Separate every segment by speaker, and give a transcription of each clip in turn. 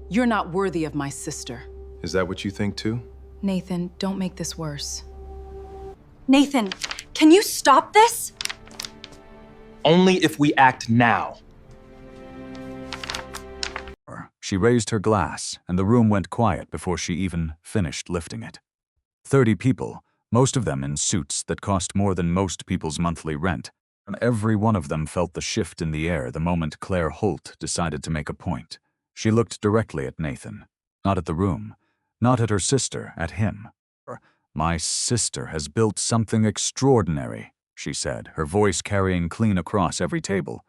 Speaker 1: You're not worthy of my sister.
Speaker 2: Is that what you think too?
Speaker 1: Nathan, don't make this worse.
Speaker 3: Nathan, can you stop this?
Speaker 4: Only if we act now.
Speaker 5: She raised her glass, and the room went quiet before she even finished lifting it. 30 people, most of them in suits that cost more than most people's monthly rent, and every one of them felt the shift in the air the moment Claire Holt decided to make a point. She looked directly at Nathan, not at the room, not at her sister, at him. "My sister has built something extraordinary," she said, her voice carrying clean across every table.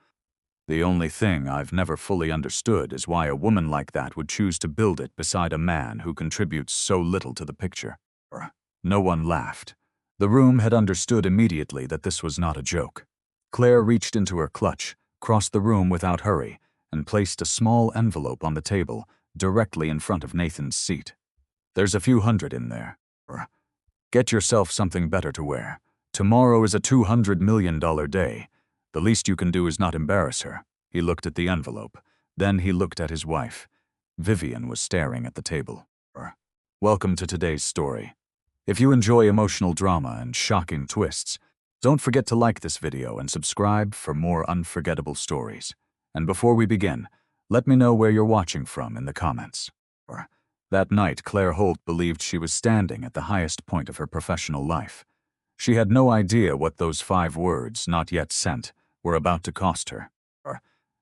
Speaker 5: "The only thing I've never fully understood is why a woman like that would choose to build it beside a man who contributes so little to the picture." No one laughed. The room had understood immediately that this was not a joke. Claire reached into her clutch, crossed the room without hurry, and placed a small envelope on the table, directly in front of Nathan's seat. "There's a few hundred in there. Get yourself something better to wear. Tomorrow is a $200 million day. The least you can do is not embarrass her." He looked at the envelope. Then he looked at his wife. Vivian was staring at the table. "Welcome to today's story. If you enjoy emotional drama and shocking twists, don't forget to like this video and subscribe for more unforgettable stories. And before we begin, let me know where you're watching from in the comments." That night, Claire Holt believed she was standing at the highest point of her professional life. She had no idea what those 5 words, not yet sent, were about to cost her.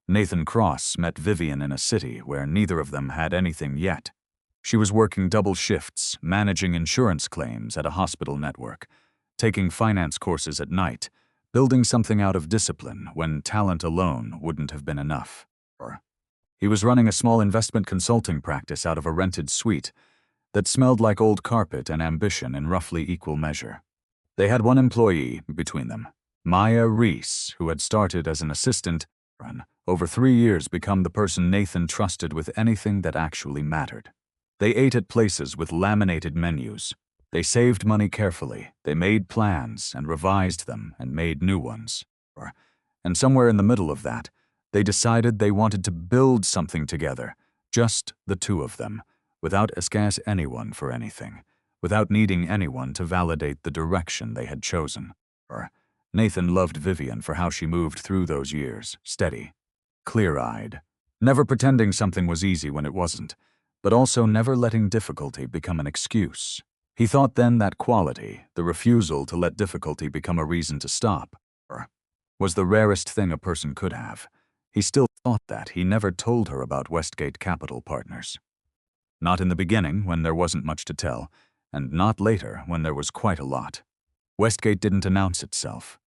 Speaker 5: Nathan Cross met Vivian in a city where neither of them had anything yet. She was working double shifts, managing insurance claims at a hospital network, taking finance courses at night, building something out of discipline when talent alone wouldn't have been enough. He was running a small investment consulting practice out of a rented suite that smelled like old carpet and ambition in roughly equal measure. They had one employee between them, Maya Reese, who had started as an assistant, and over 3 years become the person Nathan trusted with anything that actually mattered. They ate at places with laminated menus. They saved money carefully. They made plans and revised them and made new ones. And somewhere in the middle of that, they decided they wanted to build something together, just the two of them, without asking anyone for anything, without needing anyone to validate the direction they had chosen. Nathan loved Vivian for how she moved through those years, steady, clear-eyed, never pretending something was easy when it wasn't, but also never letting difficulty become an excuse. He thought then that quality, the refusal to let difficulty become a reason to stop, was the rarest thing a person could have. He still thought that. He never told her about Westgate Capital Partners. Not in the beginning, when there wasn't much to tell, and not later, when there was quite a lot. Westgate didn't announce itself.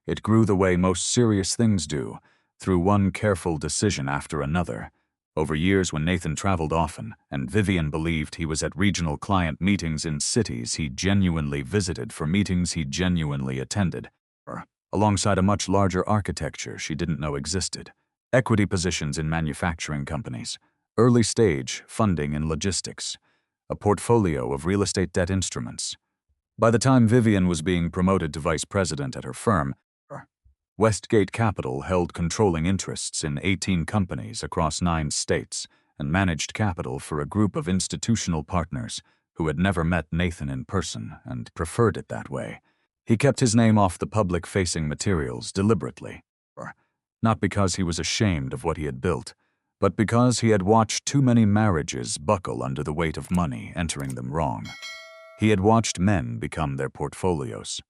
Speaker 5: It grew the way most serious things do, through one careful decision after another. Over years when Nathan traveled often, and Vivian believed he was at regional client meetings in cities he genuinely visited for meetings he genuinely attended, alongside a much larger architecture she didn't know existed, equity positions in manufacturing companies, early-stage funding in logistics, a portfolio of real estate debt instruments. By the time Vivian was being promoted to vice president at her firm, Westgate Capital held controlling interests in 18 companies across 9 states and managed capital for a group of institutional partners who had never met Nathan in person and preferred it that way. He kept his name off the public-facing materials deliberately, not because he was ashamed of what he had built, but because he had watched too many marriages buckle under the weight of money entering them wrong. He had watched men become their portfolios,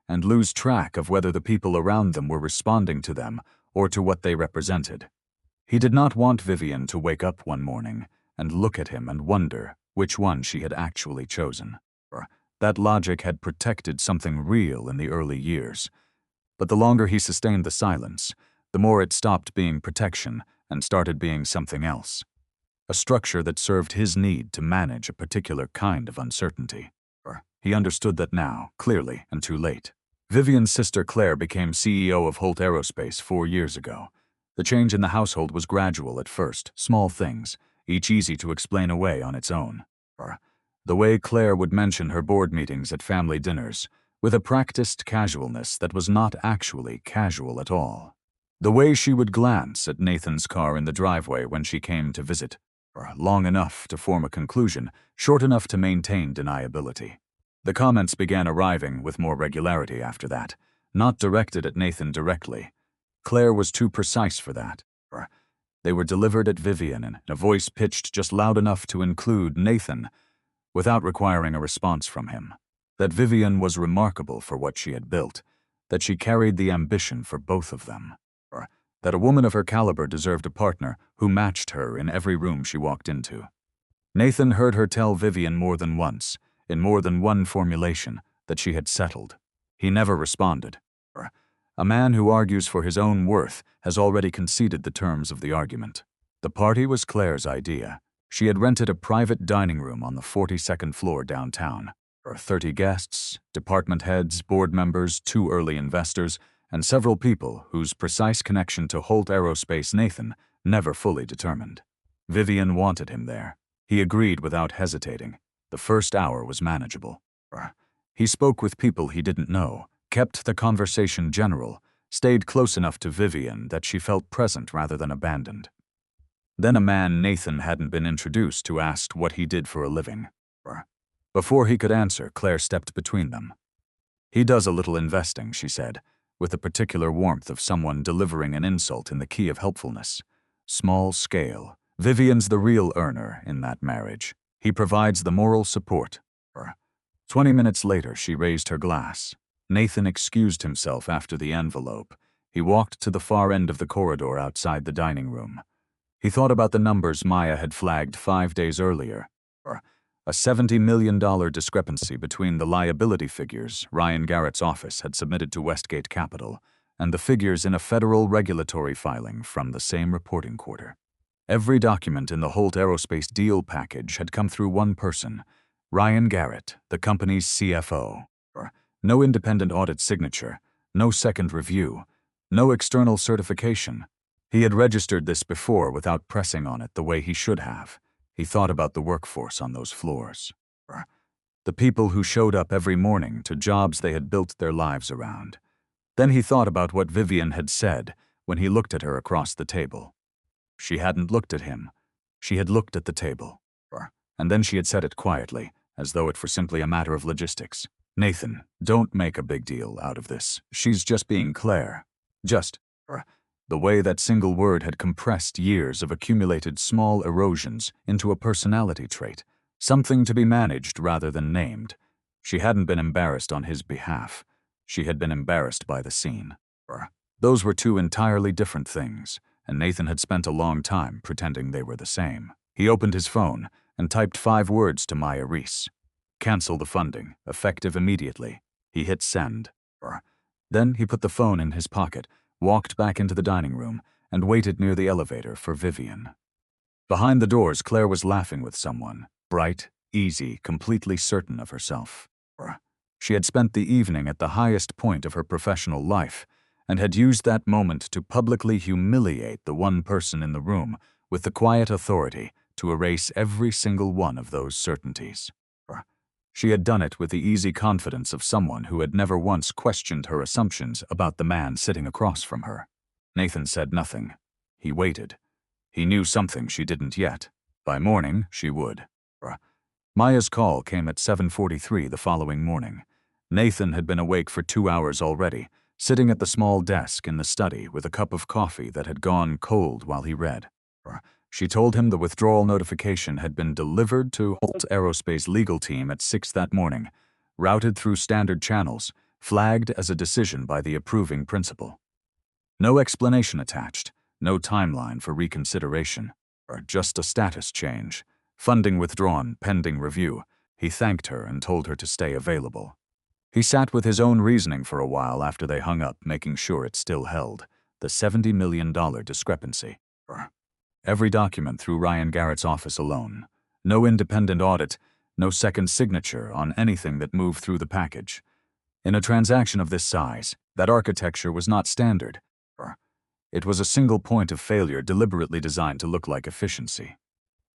Speaker 5: and lose track of whether the people around them were responding to them or to what they represented. He did not want Vivian to wake up one morning and look at him and wonder which one she had actually chosen. That logic had protected something real in the early years. But the longer he sustained the silence, the more it stopped being protection and started being something else. A structure that served his need to manage a particular kind of uncertainty. He understood that now, clearly, and too late. Vivian's sister Claire became CEO of Holt Aerospace 4 years ago. The change in the household was gradual at first, small things, each easy to explain away on its own. The way Claire would mention her board meetings at family dinners, with a practiced casualness that was not actually casual at all. The way she would glance at Nathan's car in the driveway when she came to visit, long enough to form a conclusion, short enough to maintain deniability. The comments began arriving with more regularity after that, not directed at Nathan directly. Claire was too precise for that. They were delivered at Vivian in a voice pitched just loud enough to include Nathan, without requiring a response from him. That Vivian was remarkable for what she had built, that she carried the ambition for both of them. That a woman of her caliber deserved a partner who matched her in every room she walked into. Nathan heard her tell Vivian more than once, in more than one formulation, that she had settled. He never responded. A man who argues for his own worth has already conceded the terms of the argument. The party was Claire's idea. She had rented a private dining room on the 42nd floor downtown. 30 guests, department heads, board members, 2 early investors, and several people whose precise connection to Holt Aerospace Nathan never fully determined. Vivian wanted him there. He agreed without hesitating. The first hour was manageable. He spoke with people he didn't know, kept the conversation general, stayed close enough to Vivian that she felt present rather than abandoned. Then a man Nathan hadn't been introduced to asked what he did for a living. Before he could answer, Claire stepped between them. "He does a little investing," she said, with the particular warmth of someone delivering an insult in the key of helpfulness. "Small scale. Vivian's the real earner in that marriage. He provides the moral support." 20 minutes later, she raised her glass. Nathan excused himself after the envelope. He walked to the far end of the corridor outside the dining room. He thought about the numbers Maya had flagged 5 days earlier. A $70 million discrepancy between the liability figures Ryan Garrett's office had submitted to Westgate Capital and the figures in a federal regulatory filing from the same reporting quarter. Every document in the Holt Aerospace deal package had come through one person, Ryan Garrett, the company's CFO. No independent audit signature, no second review, no external certification. He had registered this before without pressing on it the way he should have. He thought about the workforce on those floors. The people who showed up every morning to jobs they had built their lives around. Then he thought about what Vivian had said when he looked at her across the table. She hadn't looked at him. She had looked at the table. And then she had said it quietly, as though it were simply a matter of logistics. "Nathan, don't make a big deal out of this. She's just being Claire. Just." The way that single word had compressed years of accumulated small erosions into a personality trait, something to be managed rather than named. She hadn't been embarrassed on his behalf. She had been embarrassed by the scene. Those were 2 entirely different things, and Nathan had spent a long time pretending they were the same. He opened his phone and typed 5 words to Maya Reese. "Cancel the funding, effective immediately." He hit send. Then he put the phone in his pocket, walked back into the dining room, and waited near the elevator for Vivian. Behind the doors, Claire was laughing with someone, bright, easy, completely certain of herself. She had spent the evening at the highest point of her professional life, and had used that moment to publicly humiliate the one person in the room with the quiet authority to erase every single one of those certainties. She had done it with the easy confidence of someone who had never once questioned her assumptions about the man sitting across from her. Nathan said nothing. He waited. He knew something she didn't yet. By morning, she would. Maya's call came at 7:43 the following morning. Nathan had been awake for 2 hours already, sitting at the small desk in the study with a cup of coffee that had gone cold while he read. She told him the withdrawal notification had been delivered to Holt Aerospace legal team at 6 that morning, routed through standard channels, flagged as a decision by the approving principal. No explanation attached, no timeline for reconsideration, or just a status change. Funding withdrawn, pending review. He thanked her and told her to stay available. He sat with his own reasoning for a while after they hung up, making sure it still held. The $70 million discrepancy. Every document through Ryan Garrett's office alone. No independent audit, no second signature on anything that moved through the package. In a transaction of this size, that architecture was not standard. It was a single point of failure deliberately designed to look like efficiency.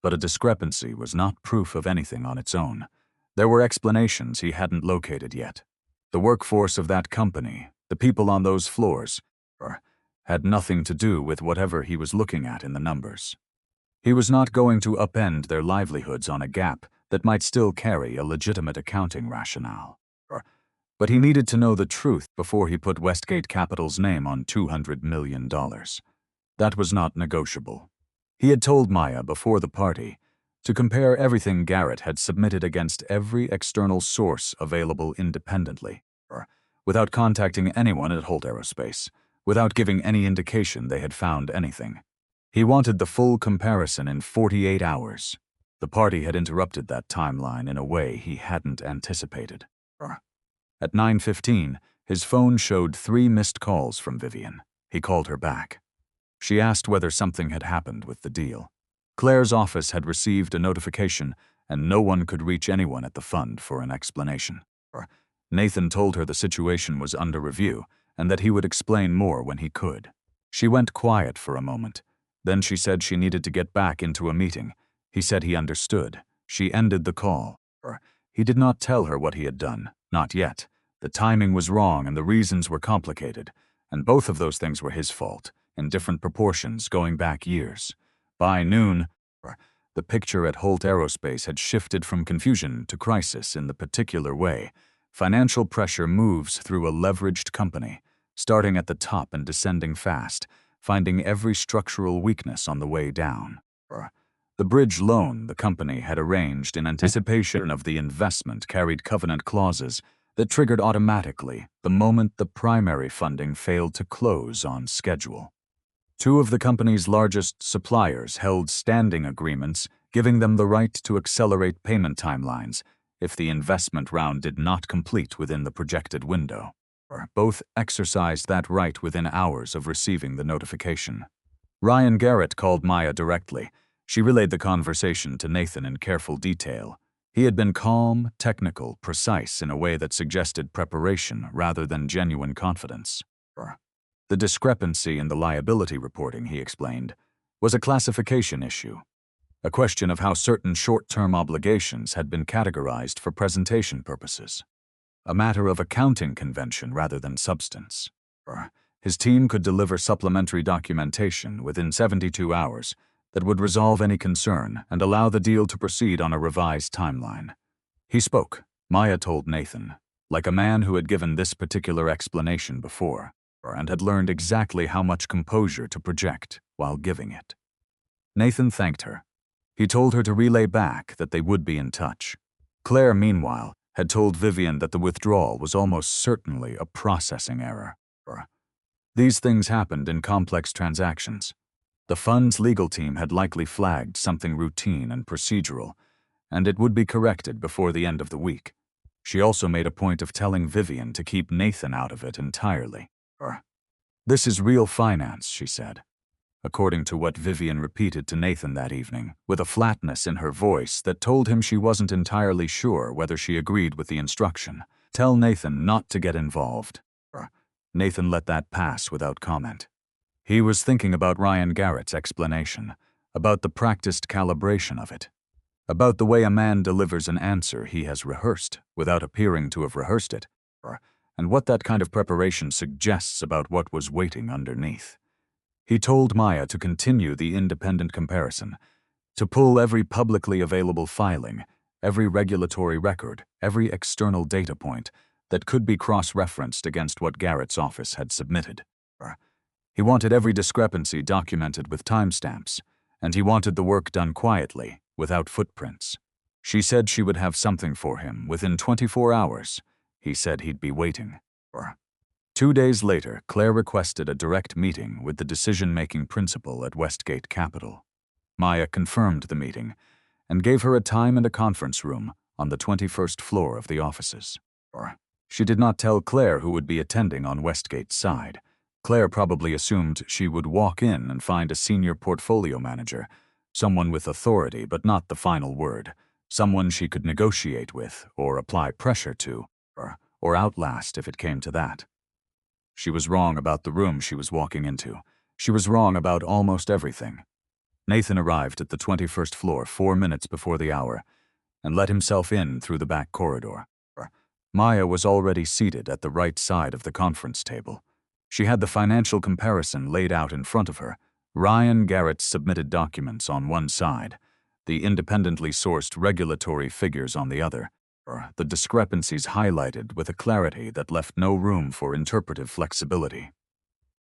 Speaker 5: But a discrepancy was not proof of anything on its own. There were explanations he hadn't located yet. The workforce of that company, the people on those floors, had nothing to do with whatever he was looking at in the numbers. He was not going to upend their livelihoods on a gap that might still carry a legitimate accounting rationale. But he needed to know the truth before he put Westgate Capital's name on $200 million. That was not negotiable. He had told Maya before the party to compare everything Garrett had submitted against every external source available independently, without contacting anyone at Holt Aerospace, without giving any indication they had found anything. He wanted the full comparison in 48 hours. The party had interrupted that timeline in a way he hadn't anticipated. At 9:15, his phone showed 3 missed calls from Vivian. He called her back. She asked whether something had happened with the deal. Claire's office had received a notification, and no one could reach anyone at the fund for an explanation. Nathan told her the situation was under review and that he would explain more when he could. She went quiet for a moment. Then she said she needed to get back into a meeting. He said he understood. She ended the call. He did not tell her what he had done. Not yet. The timing was wrong and the reasons were complicated. And both of those things were his fault, in different proportions going back years. By noon, the picture at Holt Aerospace had shifted from confusion to crisis in the particular way. Financial pressure moves through a leveraged company, starting at the top and descending fast, finding every structural weakness on the way down. The bridge loan the company had arranged in anticipation of the investment carried covenant clauses that triggered automatically the moment the primary funding failed to close on schedule. 2 of the company's largest suppliers held standing agreements giving them the right to accelerate payment timelines if the investment round did not complete within the projected window. Both exercised that right within hours of receiving the notification. Ryan Garrett called Maya directly. She relayed the conversation to Nathan in careful detail. He had been calm, technical, precise in a way that suggested preparation rather than genuine confidence. The discrepancy in the liability reporting, he explained, was a classification issue, a question of how certain short-term obligations had been categorized for presentation purposes, a matter of accounting convention rather than substance. His team could deliver supplementary documentation within 72 hours that would resolve any concern and allow the deal to proceed on a revised timeline. He spoke, Maya told Nathan, like a man who had given this particular explanation before and had learned exactly how much composure to project while giving it. Nathan thanked her. He told her to relay back that they would be in touch. Claire, meanwhile, had told Vivian that the withdrawal was almost certainly a processing error. These things happened in complex transactions. The fund's legal team had likely flagged something routine and procedural, and it would be corrected before the end of the week. She also made a point of telling Vivian to keep Nathan out of it entirely. This is real finance, she said. According to what Vivian repeated to Nathan that evening, with a flatness in her voice that told him she wasn't entirely sure whether she agreed with the instruction. Tell Nathan not to get involved. Nathan let that pass without comment. He was thinking about Ryan Garrett's explanation, about the practiced calibration of it, about the way a man delivers an answer he has rehearsed without appearing to have rehearsed it, and what that kind of preparation suggests about what was waiting underneath. He told Maya to continue the independent comparison, to pull every publicly available filing, every regulatory record, every external data point that could be cross-referenced against what Garrett's office had submitted. He wanted every discrepancy documented with timestamps, and he wanted the work done quietly, without footprints. She said she would have something for him within 24 hours. He said he'd be waiting. 2 days later, Claire requested a direct meeting with the decision-making principal at Westgate Capital. Maya confirmed the meeting and gave her a time and a conference room on the 21st floor of the offices. She did not tell Claire who would be attending on Westgate's side. Claire probably assumed she would walk in and find a senior portfolio manager, someone with authority but not the final word, someone she could negotiate with or apply pressure to, or outlast if it came to that. She was wrong about the room she was walking into. She was wrong about almost everything. Nathan arrived at the 21st floor 4 minutes before the hour and let himself in through the back corridor. Maya was already seated at the right side of the conference table. She had the financial comparison laid out in front of her, Ryan Garrett's submitted documents on one side, the independently sourced regulatory figures on the other, the discrepancies highlighted with a clarity that left no room for interpretive flexibility.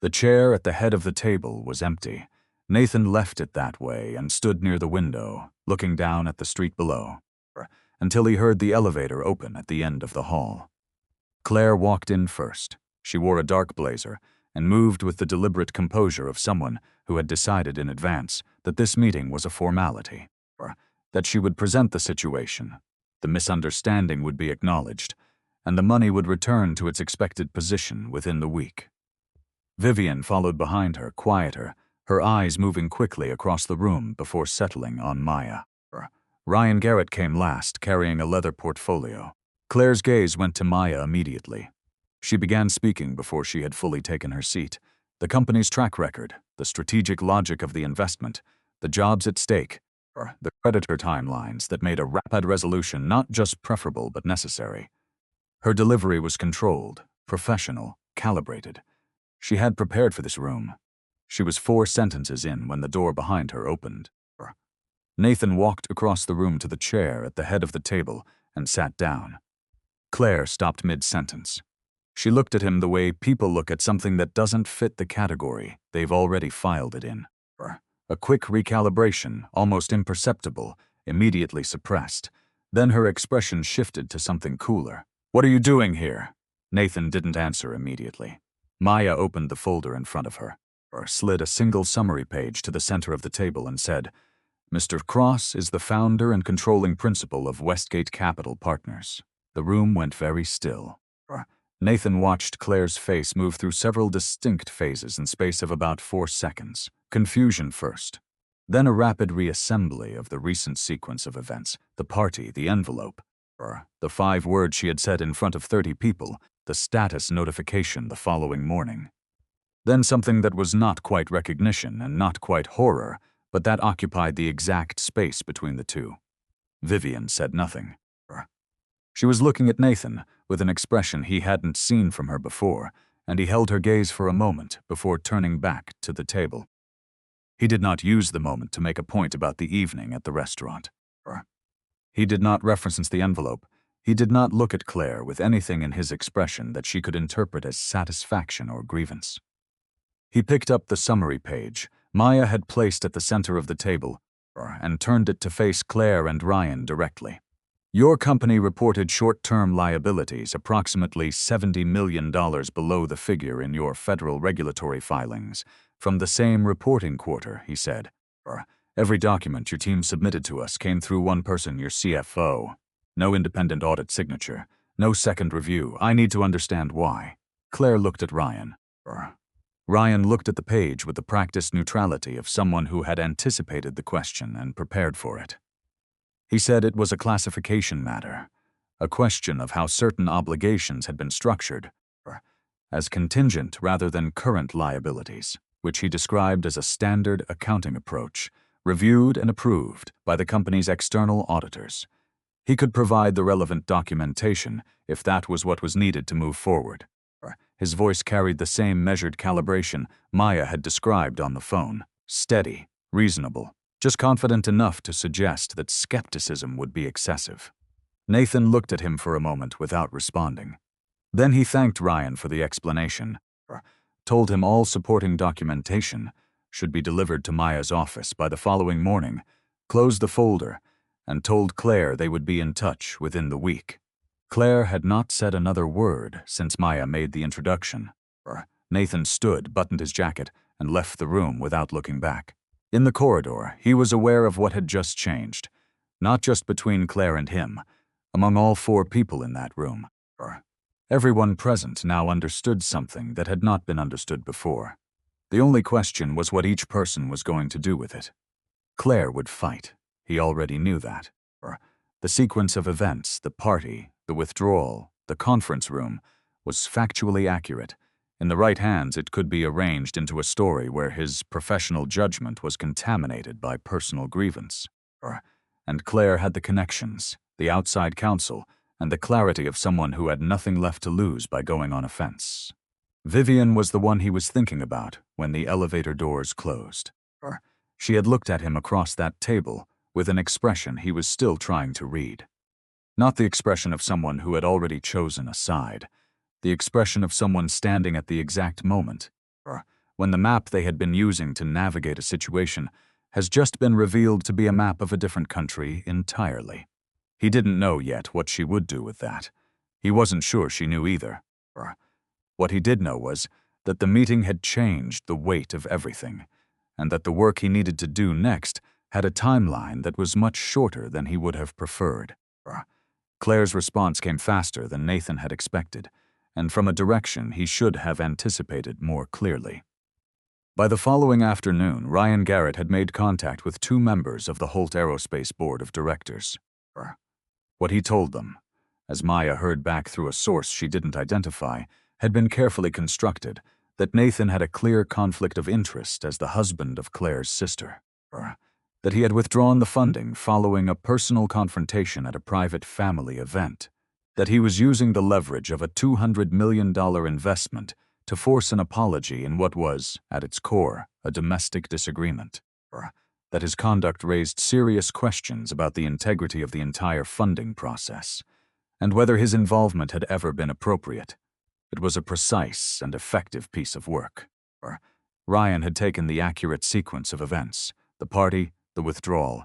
Speaker 5: The chair at the head of the table was empty. Nathan left it that way and stood near the window, looking down at the street below, until he heard the elevator open at the end of the hall. Claire walked in first. She wore a dark blazer and moved with the deliberate composure of someone who had decided in advance that this meeting was a formality, that she would present the situation, the misunderstanding would be acknowledged, and the money would return to its expected position within the week. Vivian followed behind her, quieter, her eyes moving quickly across the room before settling on Maya. Ryan Garrett came last, carrying a leather portfolio. Claire's gaze went to Maya immediately. She began speaking before she had fully taken her seat. The company's track record, the strategic logic of the investment, the jobs at stake, the creditor timelines that made a rapid resolution not just preferable but necessary. Her delivery was controlled, professional, calibrated. She had prepared for this room. She was 4 sentences in when the door behind her opened. Nathan walked across the room to the chair at the head of the table and sat down. Claire stopped mid-sentence. She looked at him the way people look at something that doesn't fit the category they've already filed it in. A quick recalibration, almost imperceptible, immediately suppressed. Then her expression shifted to something cooler. "What are you doing here?" Nathan didn't answer immediately. Maya opened the folder in front of her, slid a single summary page to the center of the table and said, "Mr. Cross is the founder and controlling principal of Westgate Capital Partners." The room went very still. Nathan watched Claire's face move through several distinct phases in space of about 4 seconds. Confusion first, then a rapid reassembly of the recent sequence of events, the party, the envelope, the 5 words she had said in front of 30 people, the status notification the following morning. Then something that was not quite recognition and not quite horror, but that occupied the exact space between the two. Vivian said nothing. She was looking at Nathan with an expression he hadn't seen from her before, and he held her gaze for a moment before turning back to the table. He did not use the moment to make a point about the evening at the restaurant. He did not reference the envelope. He did not look at Claire with anything in his expression that she could interpret as satisfaction or grievance. He picked up the summary page Maya had placed at the center of the table and turned it to face Claire and Ryan directly. "Your company reported short-term liabilities approximately $70 million below the figure in your federal regulatory filings from the same reporting quarter," he said. "Every document your team submitted to us came through one person, your CFO. No independent audit signature, no second review. I need to understand why." Claire looked at Ryan. Ryan looked at the page with the practiced neutrality of someone who had anticipated the question and prepared for it. He said it was a classification matter, a question of how certain obligations had been structured, as contingent rather than current liabilities, which he described as a standard accounting approach, reviewed and approved by the company's external auditors. He could provide the relevant documentation if that was what was needed to move forward. His voice carried the same measured calibration Maya had described on the phone. Steady, reasonable, just confident enough to suggest that skepticism would be excessive. Nathan looked at him for a moment without responding. Then he thanked Ryan for the explanation, told him all supporting documentation should be delivered to Maya's office by the following morning, closed the folder, and told Claire they would be in touch within the week. Claire had not said another word since Maya made the introduction. Nathan stood, buttoned his jacket, and left the room without looking back. In the corridor, he was aware of what had just changed, not just between Claire and him, among all 4 people in that room. Everyone present now understood something that had not been understood before. The only question was what each person was going to do with it. Claire would fight. He already knew that. The sequence of events, the party, the withdrawal, the conference room, was factually accurate. In the right hands, it could be arranged into a story where his professional judgment was contaminated by personal grievance. And Claire had the connections, the outside counsel, and the clarity of someone who had nothing left to lose by going on offense. Vivian was the one he was thinking about when the elevator doors closed. She had looked at him across that table with an expression he was still trying to read. Not the expression of someone who had already chosen a side, the expression of someone standing at the exact moment when the map they had been using to navigate a situation has just been revealed to be a map of a different country entirely. He didn't know yet what she would do with that. He wasn't sure she knew either. What he did know was that the meeting had changed the weight of everything, and that the work he needed to do next had a timeline that was much shorter than he would have preferred. Claire's response came faster than Nathan had expected, and from a direction he should have anticipated more clearly. By the following afternoon, Ryan Garrett had made contact with 2 members of the Holt Aerospace Board of Directors. What he told them, as Maya heard back through a source she didn't identify, had been carefully constructed, that Nathan had a clear conflict of interest as the husband of Claire's sister, that he had withdrawn the funding following a personal confrontation at a private family event, that he was using the leverage of a $200 million investment to force an apology in what was, at its core, a domestic disagreement, that his conduct raised serious questions about the integrity of the entire funding process, and whether his involvement had ever been appropriate. It was a precise and effective piece of work. Ryan had taken the accurate sequence of events, the party, the withdrawal,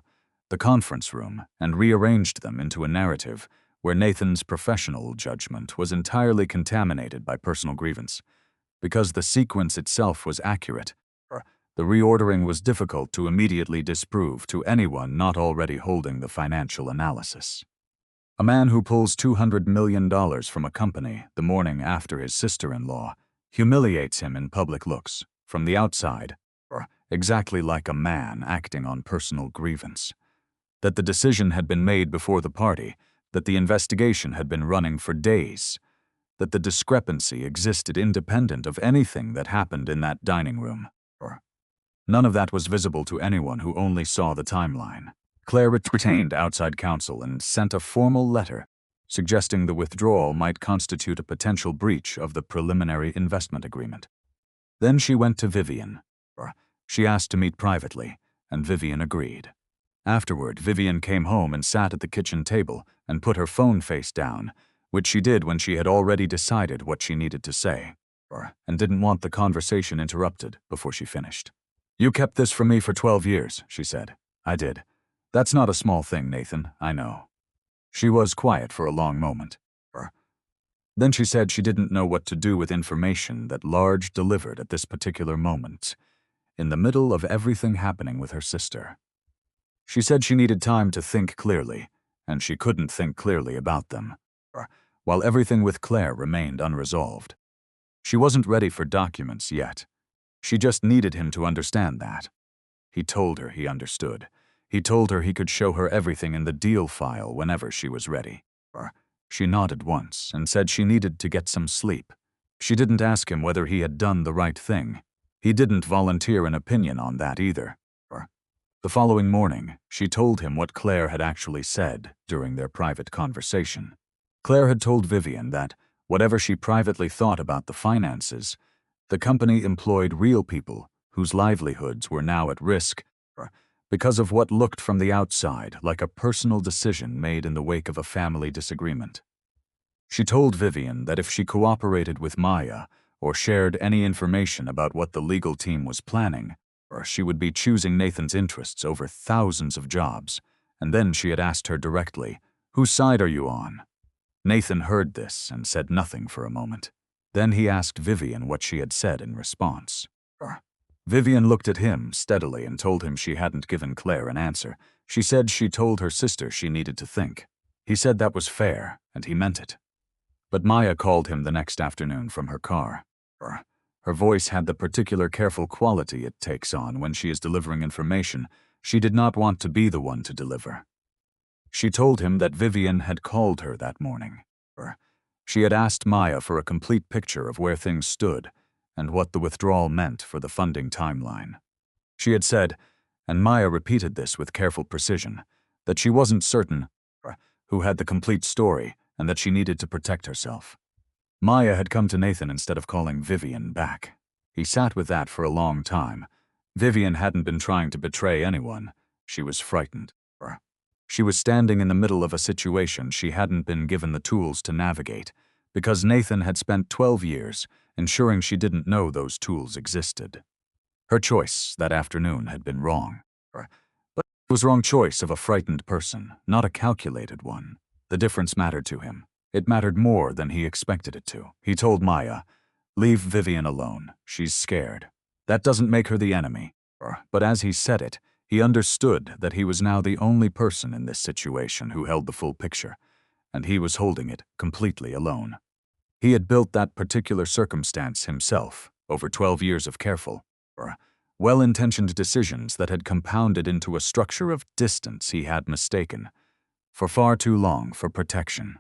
Speaker 5: the conference room, and rearranged them into a narrative where Nathan's professional judgment was entirely contaminated by personal grievance. Because the sequence itself was accurate, the reordering was difficult to immediately disprove to anyone not already holding the financial analysis. A man who pulls $200 million from a company the morning after his sister-in-law humiliates him in public looks, from the outside, exactly like a man acting on personal grievance. That the decision had been made before the party, that the investigation had been running for days, that the discrepancy existed independent of anything that happened in that dining room. None of that was visible to anyone who only saw the timeline. Claire retained outside counsel and sent a formal letter suggesting the withdrawal might constitute a potential breach of the preliminary investment agreement. Then she went to Vivian. She asked to meet privately, and Vivian agreed. Afterward, Vivian came home and sat at the kitchen table and put her phone face down, which she did when she had already decided what she needed to say, and didn't want the conversation interrupted before she finished. "You kept this from me for 12 years, she said. "I did. That's not a small thing, Nathan, I know." She was quiet for a long moment. Then she said she didn't know what to do with information that Large delivered at this particular moment, in the middle of everything happening with her sister. She said she needed time to think clearly, and she couldn't think clearly about them, while everything with Claire remained unresolved. She wasn't ready for documents yet. She just needed him to understand that. He told her he understood. He told her he could show her everything in the deal file whenever she was ready. She nodded once and said she needed to get some sleep. She didn't ask him whether he had done the right thing. He didn't volunteer an opinion on that either. The following morning, she told him what Claire had actually said during their private conversation. Claire had told Vivian that, whatever she privately thought about the finances, the company employed real people whose livelihoods were now at risk because of what looked from the outside like a personal decision made in the wake of a family disagreement. She told Vivian that if she cooperated with Maya or shared any information about what the legal team was planning, she would be choosing Nathan's interests over thousands of jobs, and then she had asked her directly, "Whose side are you on?" Nathan heard this and said nothing for a moment. Then he asked Vivian what she had said in response. Vivian looked at him steadily and told him she hadn't given Claire an answer. She said she told her sister she needed to think. He said that was fair, and he meant it. But Maya called him the next afternoon from her car. Her voice had the particular careful quality it takes on when she is delivering information she did not want to be the one to deliver. She told him that Vivian had called her that morning. She had asked Maya for a complete picture of where things stood and what the withdrawal meant for the funding timeline. She had said, and Maya repeated this with careful precision, that she wasn't certain who had the complete story and that she needed to protect herself. Maya had come to Nathan instead of calling Vivian back. He sat with that for a long time, Vivian hadn't been trying to betray anyone. She was frightened. She was standing in the middle of a situation she hadn't been given the tools to navigate, because Nathan had spent 12 years ensuring she didn't know those tools existed. Her choice that afternoon had been wrong. But it was wrong choice of a frightened person, not a calculated one. The difference mattered to him. It mattered more than he expected it to. He told Maya, "Leave Vivian alone. She's scared. That doesn't make her the enemy." But as he said it, he understood that he was now the only person in this situation who held the full picture, and he was holding it completely alone. He had built that particular circumstance himself, over 12 years of careful, well-intentioned decisions that had compounded into a structure of distance he had mistaken, for far too long, for protection.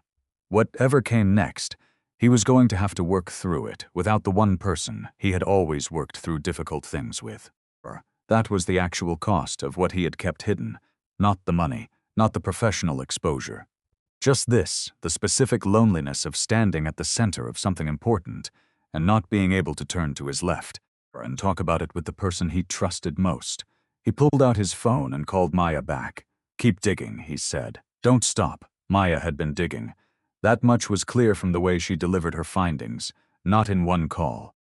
Speaker 5: Whatever came next, he was going to have to work through it without the one person he had always worked through difficult things with. That was the actual cost of what he had kept hidden, not the money, not the professional exposure. Just this, the specific loneliness of standing at the center of something important and not being able to turn to his left and talk about it with the person he trusted most. He pulled out his phone and called Maya back. "Keep digging," he said. "Don't stop." Maya had been digging. That much was clear from the way she delivered her findings, not in one call,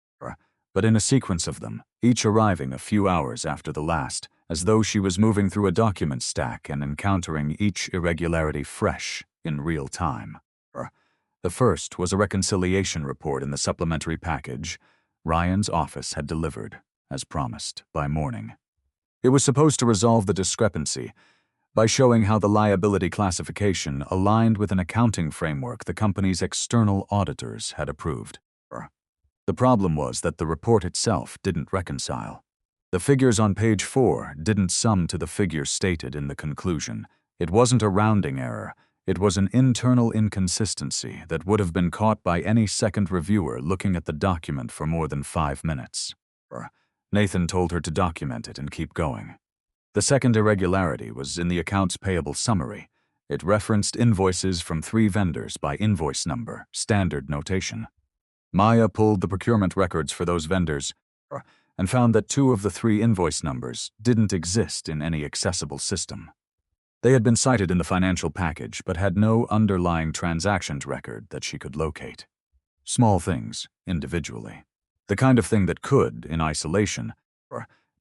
Speaker 5: but in a sequence of them, each arriving a few hours after the last, as though she was moving through a document stack and encountering each irregularity fresh, in real time. The first was a reconciliation report in the supplementary package Ryan's office had delivered, as promised, by morning. It was supposed to resolve the discrepancy by showing how the liability classification aligned with an accounting framework the company's external auditors had approved. The problem was that the report itself didn't reconcile. The figures on page 4 didn't sum to the figures stated in the conclusion. It wasn't a rounding error. It was an internal inconsistency that would have been caught by any second reviewer looking at the document for more than 5 minutes. Nathan told her to document it and keep going. The second irregularity was in the accounts payable summary. It referenced invoices from 3 vendors by invoice number, standard notation. Maya pulled the procurement records for those vendors and found that 2 of the 3 invoice numbers didn't exist in any accessible system. They had been cited in the financial package but had no underlying transactions record that she could locate. Small things, individually. The kind of thing that could, in isolation,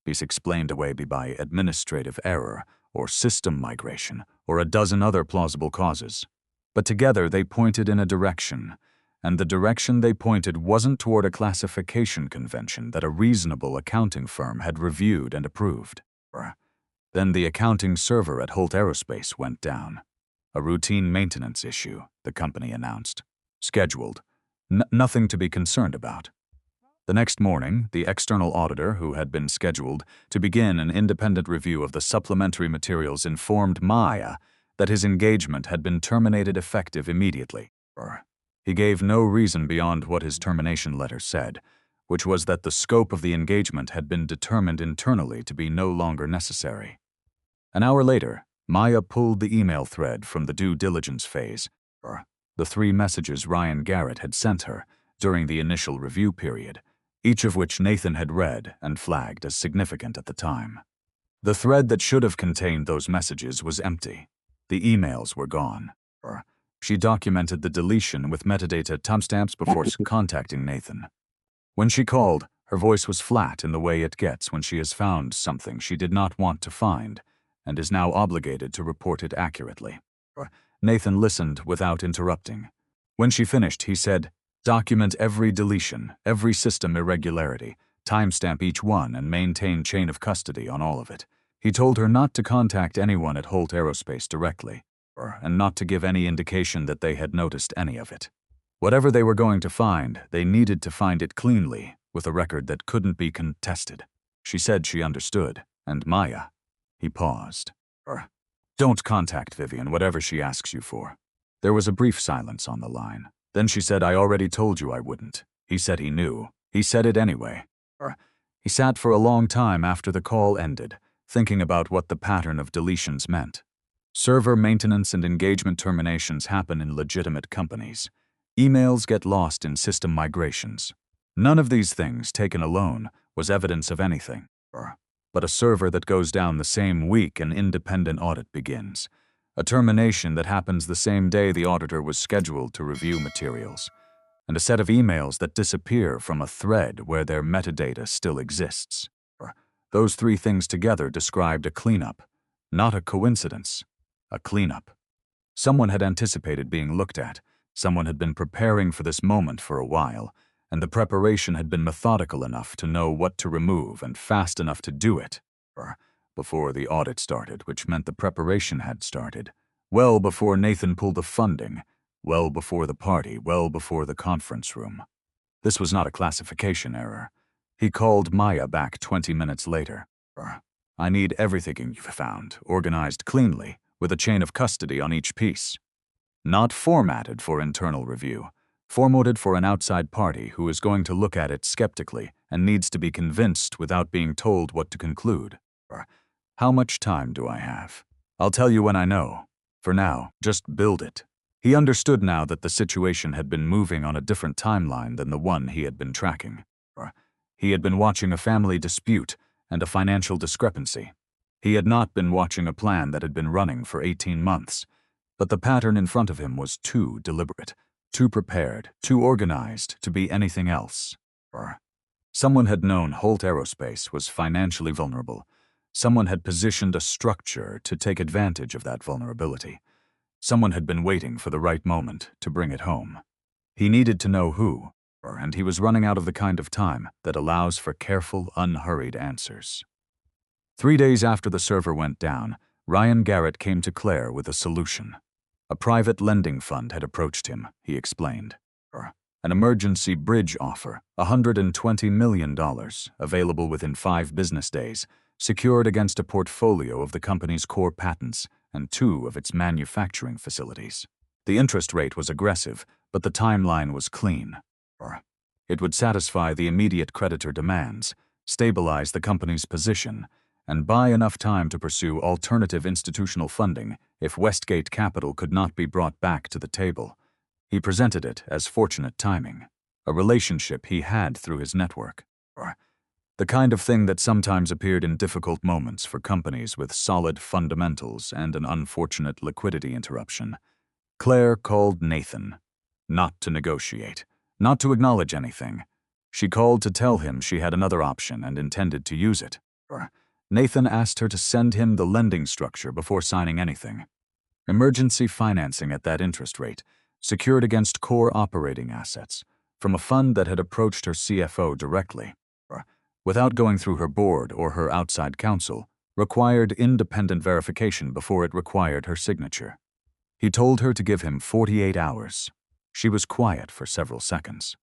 Speaker 5: be explained away by administrative error or system migration or a dozen other plausible causes. But together they pointed in a direction, and the direction they pointed wasn't toward a classification convention that a reasonable accounting firm had reviewed and approved. Then the accounting server at Holt Aerospace went down. A routine maintenance issue, the company announced. Scheduled. Nothing to be concerned about. The next morning, the external auditor who had been scheduled to begin an independent review of the supplementary materials informed Maya that his engagement had been terminated effective immediately. He gave no reason beyond what his termination letter said, which was that the scope of the engagement had been determined internally to be no longer necessary. An hour later, Maya pulled the email thread from the due diligence phase, the 3 messages Ryan Garrett had sent her during the initial review period, each of which Nathan had read and flagged as significant at the time. The thread that should have contained those messages was empty. The emails were gone. She documented the deletion with metadata timestamps before contacting Nathan. When she called, her voice was flat in the way it gets when she has found something she did not want to find and is now obligated to report it accurately. Nathan listened without interrupting. When she finished, he said, "Document every deletion, every system irregularity, timestamp each one, and maintain chain of custody on all of it." He told her not to contact anyone at Holt Aerospace directly, and not to give any indication that they had noticed any of it. Whatever they were going to find, they needed to find it cleanly, with a record that couldn't be contested. She said she understood, and Maya. He paused. "Don't contact Vivian, whatever she asks you for." There was a brief silence on the line. Then she said, "I already told you I wouldn't." He said he knew. He said it anyway. He sat for a long time after the call ended, thinking about what the pattern of deletions meant. Server maintenance and engagement terminations happen in legitimate companies. Emails get lost in system migrations. None of these things, taken alone, was evidence of anything. but a server that goes down the same week an independent audit begins. A termination that happens the same day the auditor was scheduled to review materials. And a set of emails that disappear from a thread where their metadata still exists. Those three things together described a cleanup. Not a coincidence. A cleanup. Someone had anticipated being looked at. Someone had been preparing for this moment for a while, and the preparation had been methodical enough to know what to remove and fast enough to do it. Before the audit started, which meant the preparation had started. Well before Nathan pulled the funding. Well before the party, well before the conference room. This was not a classification error. He called Maya back 20 minutes later. I need everything you've found, organized cleanly, with a chain of custody on each piece. Not formatted for internal review. Formatted for an outside party who is going to look at it skeptically and needs to be convinced without being told what to conclude. How much time do I have? I'll tell you when I know. For now, just build it. He understood now that the situation had been moving on a different timeline than the one he had been tracking. He had been watching a family dispute and a financial discrepancy. He had not been watching a plan that had been running for 18 months. But the pattern in front of him was too deliberate, too prepared, too organized to be anything else. Someone had known Holt Aerospace was financially vulnerable. Someone had positioned a structure to take advantage of that vulnerability. Someone had been waiting for the right moment to bring it home. He needed to know who, and he was running out of the kind of time that allows for careful, unhurried answers. 3 days after the server went down, Ryan Garrett came to Claire with a solution. A private lending fund had approached him, he explained. An emergency bridge offer, $120 million, available within 5 business days, secured against a portfolio of the company's core patents and 2 of its manufacturing facilities. The interest rate was aggressive, but the timeline was clean. It would satisfy the immediate creditor demands, stabilize the company's position, and buy enough time to pursue alternative institutional funding if Westgate Capital could not be brought back to the table. He presented it as fortunate timing, a relationship he had through his network. The kind of thing that sometimes appeared in difficult moments for companies with solid fundamentals and an unfortunate liquidity interruption. Claire called Nathan, not to negotiate, not to acknowledge anything. She called to tell him she had another option and intended to use it. Nathan asked her to send him the lending structure before signing anything. Emergency financing at that interest rate, secured against core operating assets, from a fund that had approached her CFO directly, without going through her board or her outside counsel, required independent verification before it required her signature. He told her to give him 48 hours. She was quiet for several seconds.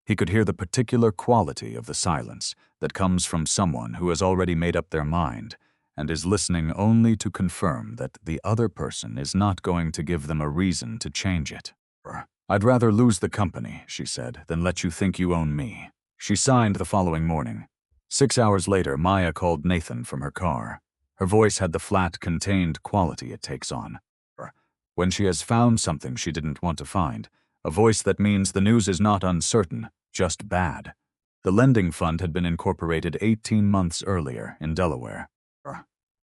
Speaker 5: He could hear the particular quality of the silence that comes from someone who has already made up their mind and is listening only to confirm that the other person is not going to give them a reason to change it. I'd rather lose the company, she said, than let you think you own me. She signed the following morning. 6 hours later, Maya called Nathan from her car. Her voice had the flat, contained quality it takes on. When she has found something she didn't want to find, a voice that means the news is not uncertain, just bad. The lending fund had been incorporated 18 months earlier in Delaware.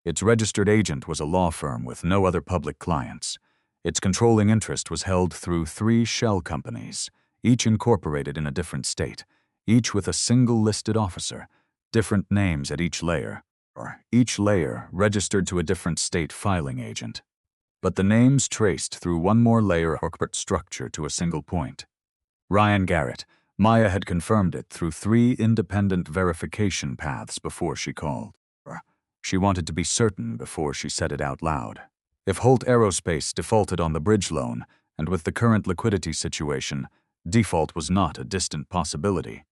Speaker 5: Its registered agent was a law firm with no other public clients. Its controlling interest was held through 3 shell companies, each incorporated in a different state, each with a single listed officer, different names at each layer registered to a different state filing agent. But the names traced through one more layer of corporate structure to a single point. Ryan Garrett. Maya had confirmed it through 3 independent verification paths before she called. She wanted to be certain before she said it out loud. If Holt Aerospace defaulted on the bridge loan, and with the current liquidity situation, default was not a distant possibility.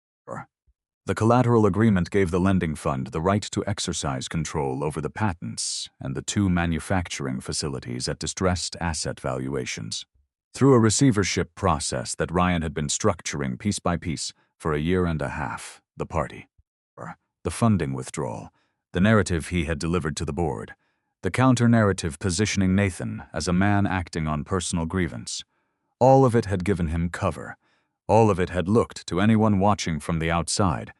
Speaker 5: The collateral agreement gave the lending fund the right to exercise control over the patents and the 2 manufacturing facilities at distressed asset valuations. Through a receivership process that Ryan had been structuring piece by piece for a year and a half, the party. The funding withdrawal, the narrative he had delivered to the board, the counter-narrative positioning Nathan as a man acting on personal grievance. All of it had given him cover. All of it had looked to anyone watching from the outside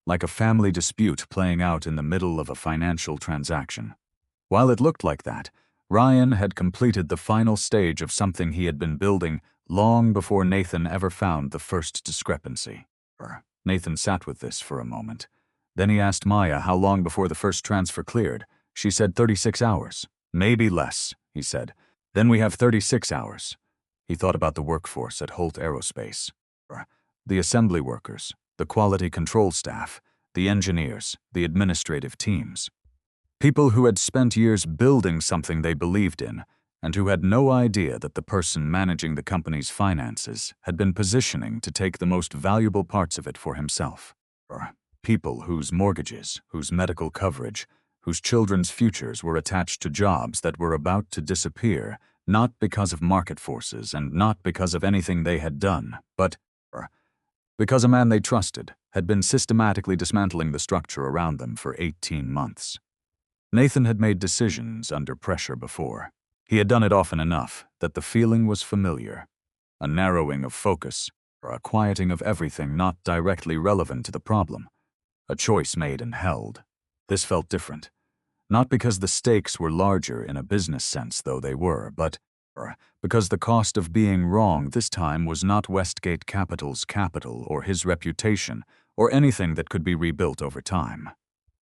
Speaker 5: like a family dispute playing out in the middle of a financial transaction. While it looked like that, Ryan had completed the final stage of something he had been building long before Nathan ever found the first discrepancy. Nathan sat with this for a moment. Then he asked Maya how long before the first transfer cleared. She said 36 hours. Maybe less, he said. Then we have 36 hours. He thought about the workforce at Holt Aerospace. The assembly workers, the quality control staff, the engineers, the administrative teams. People who had spent years building something they believed in, and who had no idea that the person managing the company's finances had been positioning to take the most valuable parts of it for himself. People whose mortgages, whose medical coverage, whose children's futures were attached to jobs that were about to disappear, not because of market forces and not because of anything they had done, but because a man they trusted had been systematically dismantling the structure around them for 18 months. Nathan had made decisions under pressure before. He had done it often enough that the feeling was familiar. A narrowing of focus, or a quieting of everything not directly relevant to the problem. A choice made and held. This felt different. Not because the stakes were larger in a business sense, though they were, but because the cost of being wrong this time was not Westgate Capital's capital or his reputation or anything that could be rebuilt over time.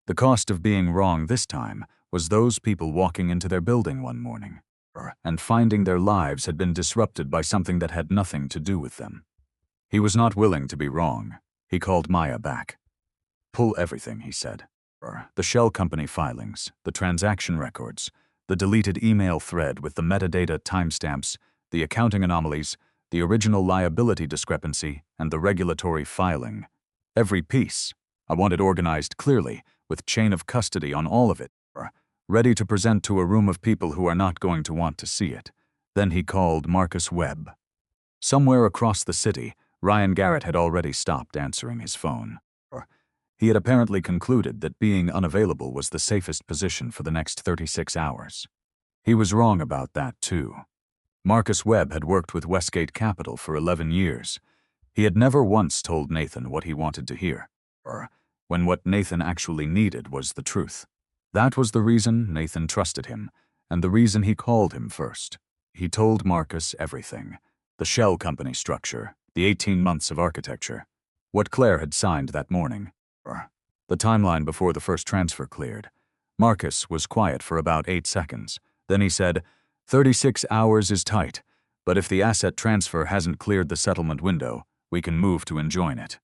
Speaker 5: The cost of being wrong this time was those people walking into their building one morning and finding their lives had been disrupted by something that had nothing to do with them. He was not willing to be wrong. He called Maya back. Pull everything, he said. The shell company filings, the transaction records, the deleted email thread with the metadata timestamps, the accounting anomalies, the original liability discrepancy, and the regulatory filing. Every piece. I want it organized clearly, with chain of custody on all of it, ready to present to a room of people who are not going to want to see it. Then he called Marcus Webb. Somewhere across the city, Ryan Garrett had already stopped answering his phone. He had apparently concluded that being unavailable was the safest position for the next 36 hours. He was wrong about that, too. Marcus Webb had worked with Westgate Capital for 11 years. He had never once told Nathan what he wanted to hear, when what Nathan actually needed was the truth. That was the reason Nathan trusted him, and the reason he called him first. He told Marcus everything. The shell company structure, the 18 months of architecture, what Claire had signed that morning, the timeline before the first transfer cleared. Marcus was quiet for about 8 seconds. Then he said, 36 hours is tight, but if the asset transfer hasn't cleared the settlement window, we can move to enjoin it.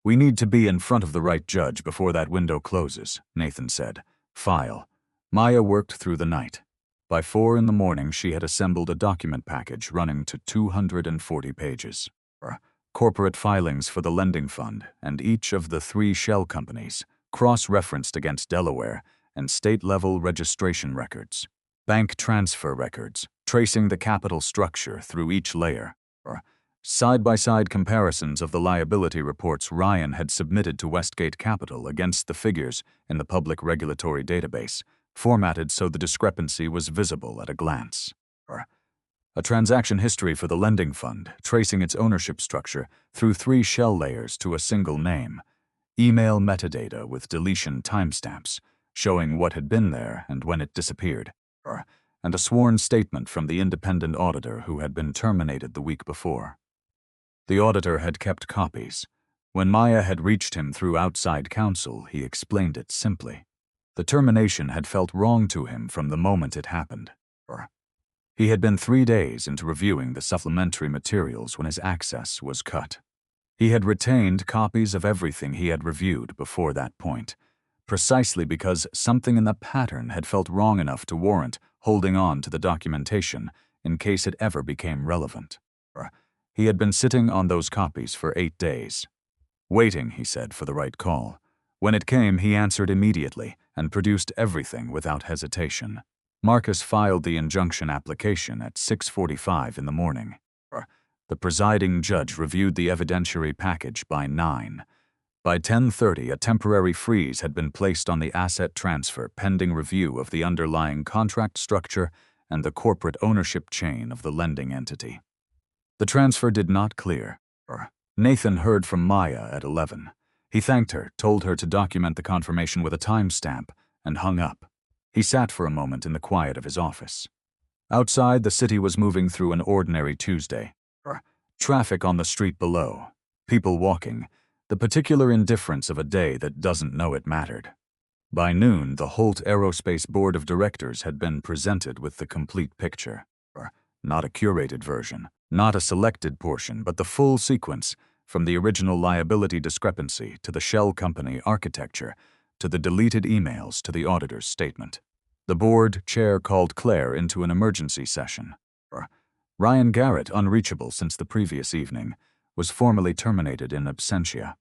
Speaker 5: We need to be in front of the right judge before that window closes, Nathan said. File. Maya worked through the night. By 4 in the morning, she had assembled a document package running to 240 pages. Corporate filings for the lending fund and each of the 3 shell companies, cross-referenced against Delaware, and state-level registration records. Bank transfer records, tracing the capital structure through each layer. Side-by-side comparisons of the liability reports Ryan had submitted to Westgate Capital against the figures in the public regulatory database, formatted so the discrepancy was visible at a glance. A transaction history for the lending fund, tracing its ownership structure through 3 shell layers to a single name. Email metadata with deletion timestamps, showing what had been there and when it disappeared. And a sworn statement from the independent auditor who had been terminated the week before. The auditor had kept copies. When Maya had reached him through outside counsel, he explained it simply. The termination had felt wrong to him from the moment it happened. He had been 3 days into reviewing the supplementary materials when his access was cut. He had retained copies of everything he had reviewed before that point, precisely because something in the pattern had felt wrong enough to warrant holding on to the documentation in case it ever became relevant. He had been sitting on those copies for 8 days. Waiting, he said, for the right call. When it came, he answered immediately and produced everything without hesitation. Marcus filed the injunction application at 6:45 in the morning. The presiding judge reviewed the evidentiary package by 9. By 10:30, a temporary freeze had been placed on the asset transfer pending review of the underlying contract structure and the corporate ownership chain of the lending entity. The transfer did not clear. Nathan heard from Maya at 11. He thanked her, told her to document the confirmation with a timestamp, and hung up. He sat for a moment in the quiet of his office. Outside, the city was moving through an ordinary Tuesday. Traffic on the street below, people walking, the particular indifference of a day that doesn't know it mattered. By noon, the Holt Aerospace Board of Directors had been presented with the complete picture. Not a curated version, not a selected portion, but the full sequence, from the original liability discrepancy to the shell company architecture, to the deleted emails to the auditor's statement. The board chair called Claire into an emergency session. Ryan Garrett, unreachable since the previous evening, was formally terminated in absentia.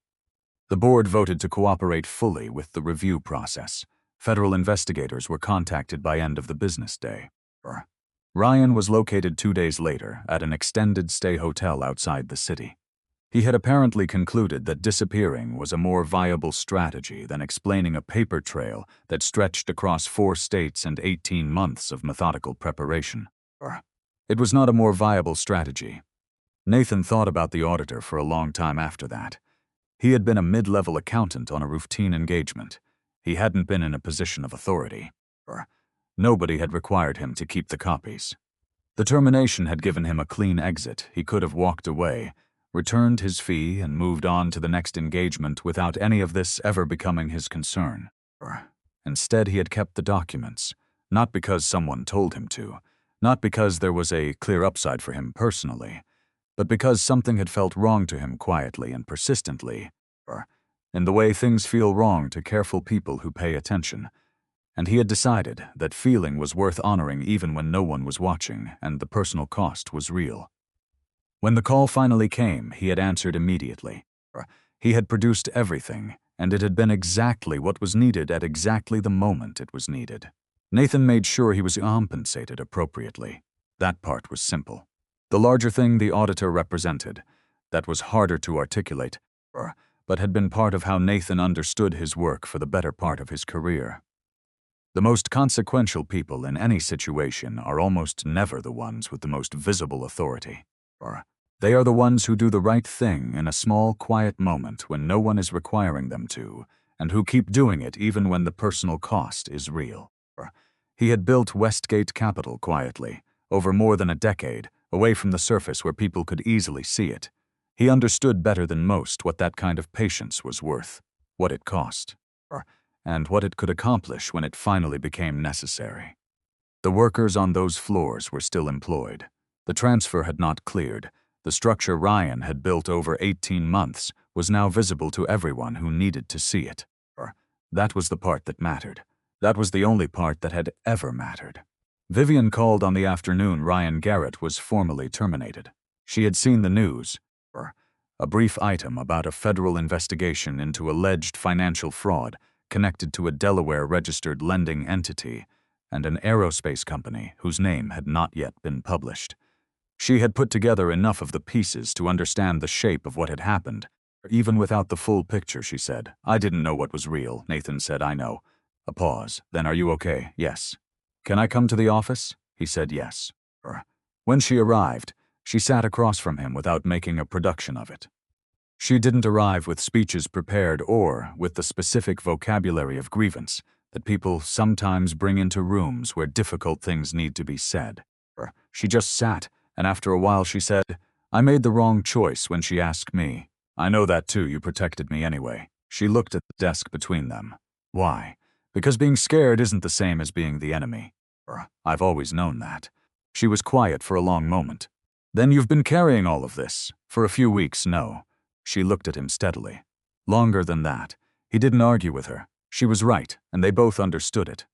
Speaker 5: The board voted to cooperate fully with the review process. Federal investigators were contacted by end of the business day. Ryan was located 2 days later at an extended stay hotel outside the city. He had apparently concluded that disappearing was a more viable strategy than explaining a paper trail that stretched across 4 states and 18 months of methodical preparation. It was not a more viable strategy. Nathan thought about the auditor for a long time after that. He had been a mid-level accountant on a routine engagement. He hadn't been in a position of authority. Nobody had required him to keep the copies. The termination had given him a clean exit. He could have walked away, returned his fee, and moved on to the next engagement without any of this ever becoming his concern. Instead, he had kept the documents, not because someone told him to, not because there was a clear upside for him personally, but because something had felt wrong to him quietly and persistently, in the way things feel wrong to careful people who pay attention. And he had decided that feeling was worth honoring even when no one was watching and the personal cost was real. When the call finally came, he had answered immediately. He had produced everything, and it had been exactly what was needed at exactly the moment it was needed. Nathan made sure he was compensated appropriately. That part was simple. The larger thing the auditor represented, that was harder to articulate, but had been part of how Nathan understood his work for the better part of his career. The most consequential people in any situation are almost never the ones with the most visible authority. They are the ones who do the right thing in a small, quiet moment when no one is requiring them to, and who keep doing it even when the personal cost is real. He had built Westgate Capital quietly, over more than a decade, away from the surface where people could easily see it. He understood better than most what that kind of patience was worth, what it cost, and what it could accomplish when it finally became necessary. The workers on those floors were still employed. The transfer had not cleared. The structure Ryan had built over 18 months was now visible to everyone who needed to see it. That was the part that mattered. That was the only part that had ever mattered. Vivian called on the afternoon Ryan Garrett was formally terminated. She had seen the news. A brief item about a federal investigation into alleged financial fraud connected to a Delaware-registered lending entity and an aerospace company whose name had not yet been published. She had put together enough of the pieces to understand the shape of what had happened. Even without the full picture, she said. "I didn't know what was real," Nathan said. "I know." A pause. "Then are you okay?" "Yes." "Can I come to the office?" He said yes. When she arrived, she sat across from him without making a production of it. She didn't arrive with speeches prepared or with the specific vocabulary of grievance that people sometimes bring into rooms where difficult things need to be said. She just sat, and after a while she said, "I made the wrong choice when she asked me. I know that too, you protected me anyway." She looked at the desk between them. "Why? Because being scared isn't the same as being the enemy." "I've always known that." She was quiet for a long moment. "Then you've been carrying all of this? For a few weeks, no." She looked at him steadily. Longer than that. He didn't argue with her. She was right, and they both understood it.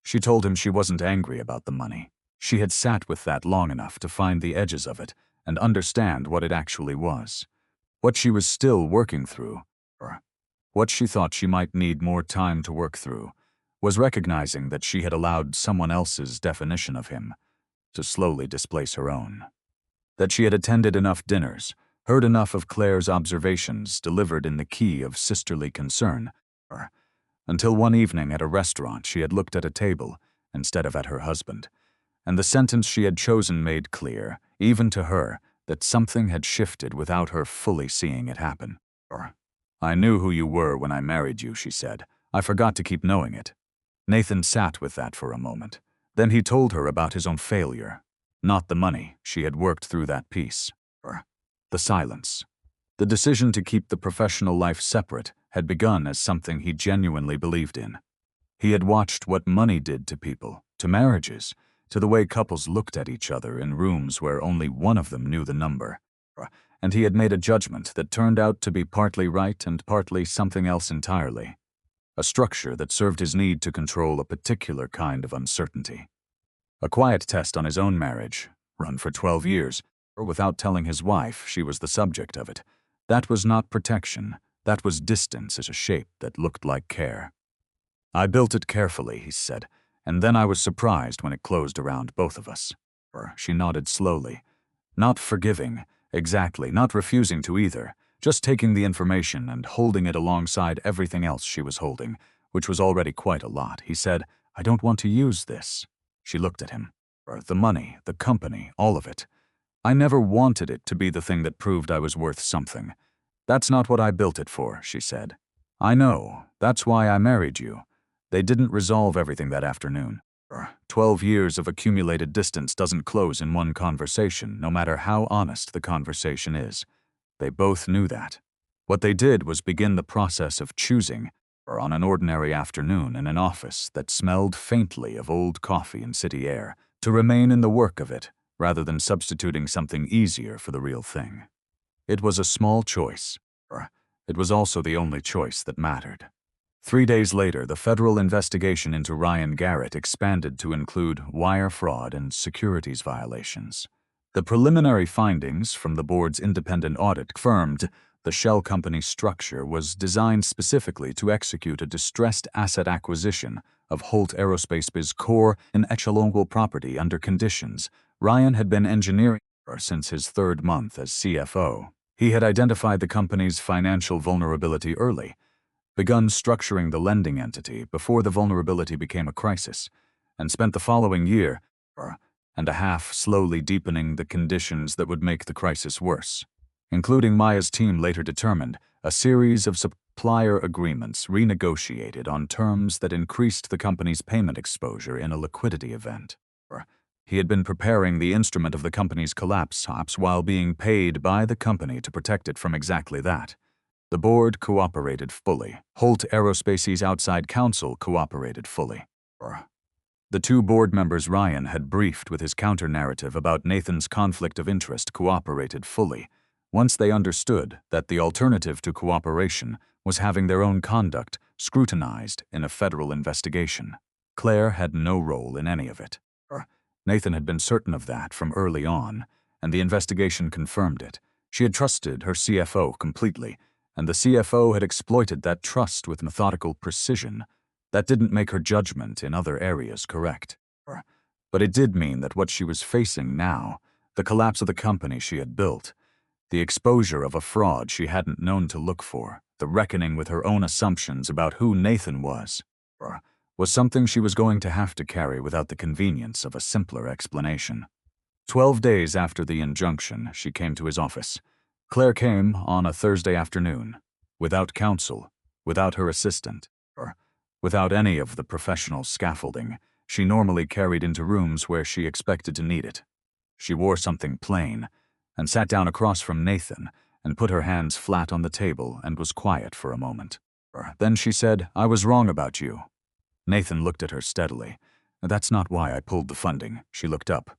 Speaker 5: She told him she wasn't angry about the money. She had sat with that long enough to find the edges of it and understand what it actually was. What she was still working through, what she thought she might need more time to work through, was recognizing that she had allowed someone else's definition of him to slowly displace her own. That she had attended enough dinners, heard enough of Claire's observations delivered in the key of sisterly concern, until one evening at a restaurant she had looked at a table instead of at her husband, and the sentence she had chosen made clear, even to her, that something had shifted without her fully seeing it happen. I knew who you were when I married you, she said. I forgot to keep knowing it. Nathan sat with that for a moment. Then he told her about his own failure. Not the money, she had worked through that piece. The silence. The decision to keep the professional life separate had begun as something he genuinely believed in. He had watched what money did to people, to marriages, to the way couples looked at each other in rooms where only one of them knew the number. And he had made a judgment that turned out to be partly right and partly something else entirely. A structure that served his need to control a particular kind of uncertainty. A quiet test on his own marriage, run for 12 years, or without telling his wife she was the subject of it. That was not protection, that was distance as a shape that looked like care. I built it carefully, he said, and then I was surprised when it closed around both of us. She nodded slowly. Not forgiving, exactly, not refusing to either, just taking the information and holding it alongside everything else she was holding, which was already quite a lot. He said, I don't want to use this. She looked at him. The money, the company, all of it. I never wanted it to be the thing that proved I was worth something. That's not what I built it for, she said. I know, that's why I married you. They didn't resolve everything that afternoon. 12 years of accumulated distance doesn't close in one conversation, no matter how honest the conversation is. They both knew that. What they did was begin the process of choosing, on an ordinary afternoon in an office that smelled faintly of old coffee and city air, to remain in the work of it, rather than substituting something easier for the real thing. It was a small choice. It was also the only choice that mattered. 3 days later, the federal investigation into Ryan Garrett expanded to include wire fraud and securities violations. The preliminary findings from the board's independent audit confirmed the shell company's structure was designed specifically to execute a distressed asset acquisition of Holt Aerospace's core and echelonal property under conditions Ryan had been engineering since his 3rd month as CFO. He had identified the company's financial vulnerability early, begun structuring the lending entity before the vulnerability became a crisis, and spent the following year and a half slowly deepening the conditions that would make the crisis worse. Including Maya's team later determined, a series of supplier agreements renegotiated on terms that increased the company's payment exposure in a liquidity event. He had been preparing the instrument of the company's collapse while being paid by the company to protect it from exactly that. The board cooperated fully. Holt Aerospace's outside counsel cooperated fully. The 2 board members Ryan had briefed with his counter-narrative about Nathan's conflict of interest cooperated fully, once they understood that the alternative to cooperation was having their own conduct scrutinized in a federal investigation. Claire had no role in any of it. Nathan had been certain of that from early on, and the investigation confirmed it. She had trusted her CFO completely, and the CFO had exploited that trust with methodical precision. That didn't make her judgment in other areas correct. But it did mean that what she was facing now, the collapse of the company she had built, the exposure of a fraud she hadn't known to look for, the reckoning with her own assumptions about who Nathan was something she was going to have to carry without the convenience of a simpler explanation. 12 days after the injunction, she came to his office. Claire came on a Thursday afternoon, without counsel, without her assistant, without any of the professional scaffolding she normally carried into rooms where she expected to need it. She wore something plain, and sat down across from Nathan and put her hands flat on the table and was quiet for a moment. Then she said, I was wrong about you. Nathan looked at her steadily. That's not why I pulled the funding. She looked up.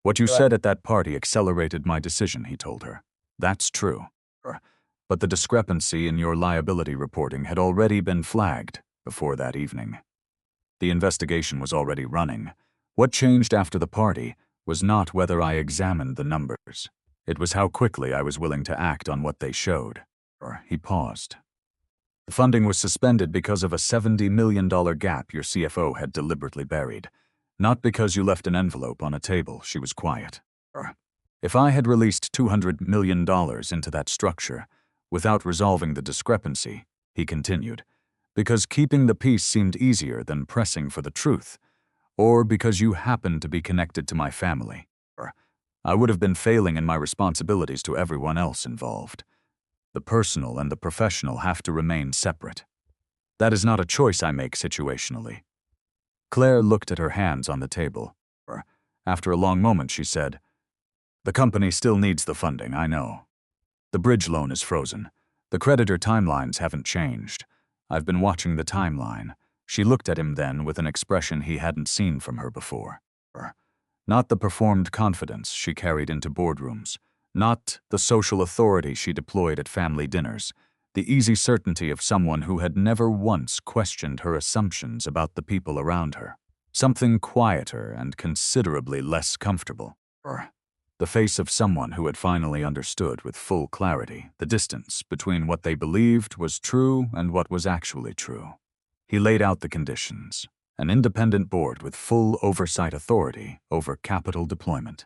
Speaker 5: What you said at that party accelerated my decision, he told her. That's true. But the discrepancy in your liability reporting had already been flagged before that evening. The investigation was already running. What changed after the party was not whether I examined the numbers. It was how quickly I was willing to act on what they showed. He paused. The funding was suspended because of a $70 million gap your CFO had deliberately buried. Not because you left an envelope on a table, she was quiet. If I had released $200 million into that structure, without resolving the discrepancy, he continued, because keeping the peace seemed easier than pressing for the truth, or because you happened to be connected to my family, I would have been failing in my responsibilities to everyone else involved. The personal and the professional have to remain separate. That is not a choice I make situationally. Claire looked at her hands on the table. After a long moment, she said, "The company still needs the funding, I know. The bridge loan is frozen. The creditor timelines haven't changed. I've been watching the timeline." She looked at him then with an expression he hadn't seen from her before. Not the performed confidence she carried into boardrooms, not the social authority she deployed at family dinners, the easy certainty of someone who had never once questioned her assumptions about the people around her. Something quieter and considerably less comfortable. The face of someone who had finally understood with full clarity the distance between what they believed was true and what was actually true. He laid out the conditions: an independent board with full oversight authority over capital deployment,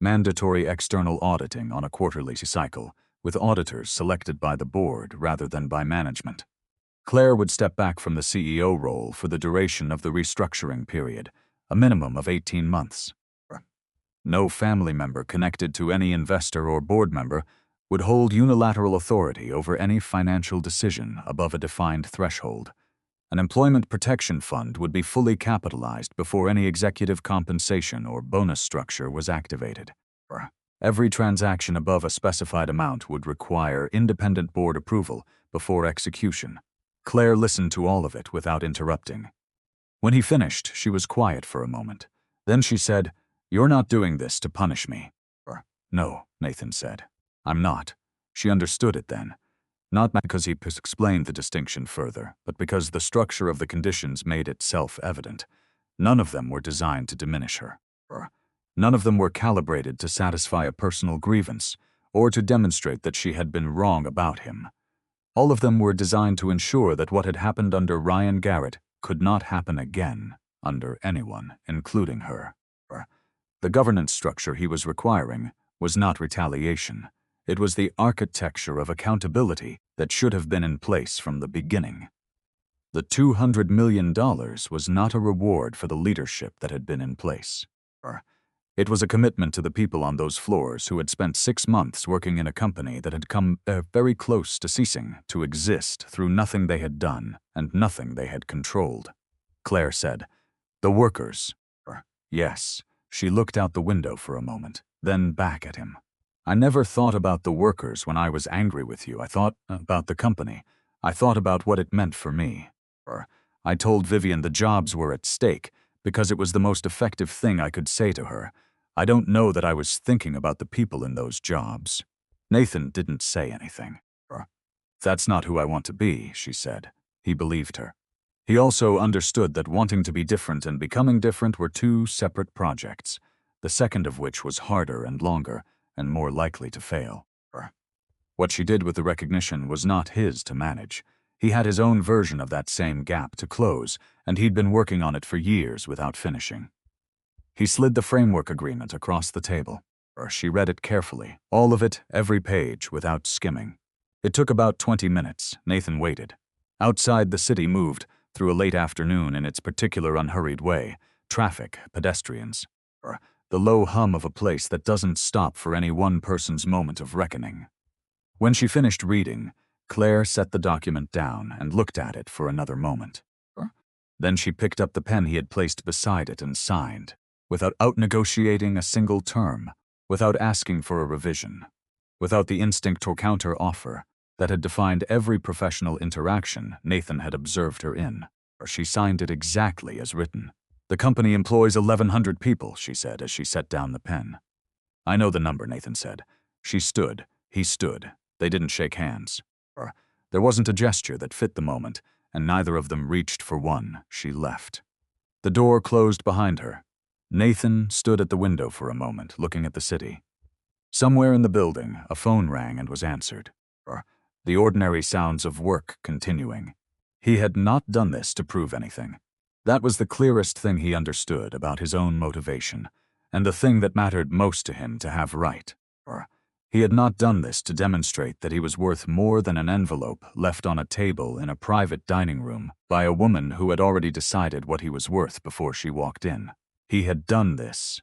Speaker 5: mandatory external auditing on a quarterly cycle, with auditors selected by the board rather than by management. Claire would step back from the CEO role for the duration of the restructuring period, a minimum of 18 months. No family member connected to any investor or board member would hold unilateral authority over any financial decision above a defined threshold. An employment protection fund would be fully capitalized before any executive compensation or bonus structure was activated. Every transaction above a specified amount would require independent board approval before execution. Claire listened to all of it without interrupting. When he finished, she was quiet for a moment. Then she said, "You're not doing this to punish me." "No," Nathan said. "I'm not." She understood it then. Not because he explained the distinction further, but because the structure of the conditions made it self-evident. None of them were designed to diminish her. None of them were calibrated to satisfy a personal grievance or to demonstrate that she had been wrong about him. All of them were designed to ensure that what had happened under Ryan Garrett could not happen again under anyone, including her. The governance structure he was requiring was not retaliation. It was the architecture of accountability that should have been in place from the beginning. The $200 million was not a reward for the leadership that had been in place. It was a commitment to the people on those floors who had spent 6 months working in a company that had come very close to ceasing to exist through nothing they had done and nothing they had controlled. Claire said, "The workers." Yes. She looked out the window for a moment, then back at him. "I never thought about the workers when I was angry with you. I thought about the company. I thought about what it meant for me. I told Vivian the jobs were at stake because it was the most effective thing I could say to her. I don't know that I was thinking about the people in those jobs." Nathan didn't say anything. "That's not who I want to be," she said. He believed her. He also understood that wanting to be different and becoming different were two separate projects, the second of which was harder and longer and more likely to fail. What she did with the recognition was not his to manage. He had his own version of that same gap to close, and he'd been working on it for years without finishing. He slid the framework agreement across the table. She read it carefully, all of it, every page, without skimming. It took about 20 minutes. Nathan waited. Outside, the city moved through a late afternoon in its particular unhurried way. Traffic, pedestrians. The low hum of a place that doesn't stop for any one person's moment of reckoning. When she finished reading, Claire set the document down and looked at it for another moment. Then she picked up the pen he had placed beside it and signed, without out-negotiating a single term, without asking for a revision, without the instinct or counter-offer that had defined every professional interaction Nathan had observed her in. She signed it exactly as written. "The company employs 1,100 people," she said as she set down the pen. "I know the number," Nathan said. She stood. He stood. They didn't shake hands. There wasn't a gesture that fit the moment, and neither of them reached for one. She left. The door closed behind her. Nathan stood at the window for a moment, looking at the city. Somewhere in the building, a phone rang and was answered. The ordinary sounds of work continuing. He had not done this to prove anything. That was the clearest thing he understood about his own motivation, and the thing that mattered most to him to have right. He had not done this to demonstrate that he was worth more than an envelope left on a table in a private dining room by a woman who had already decided what he was worth before she walked in. He had done this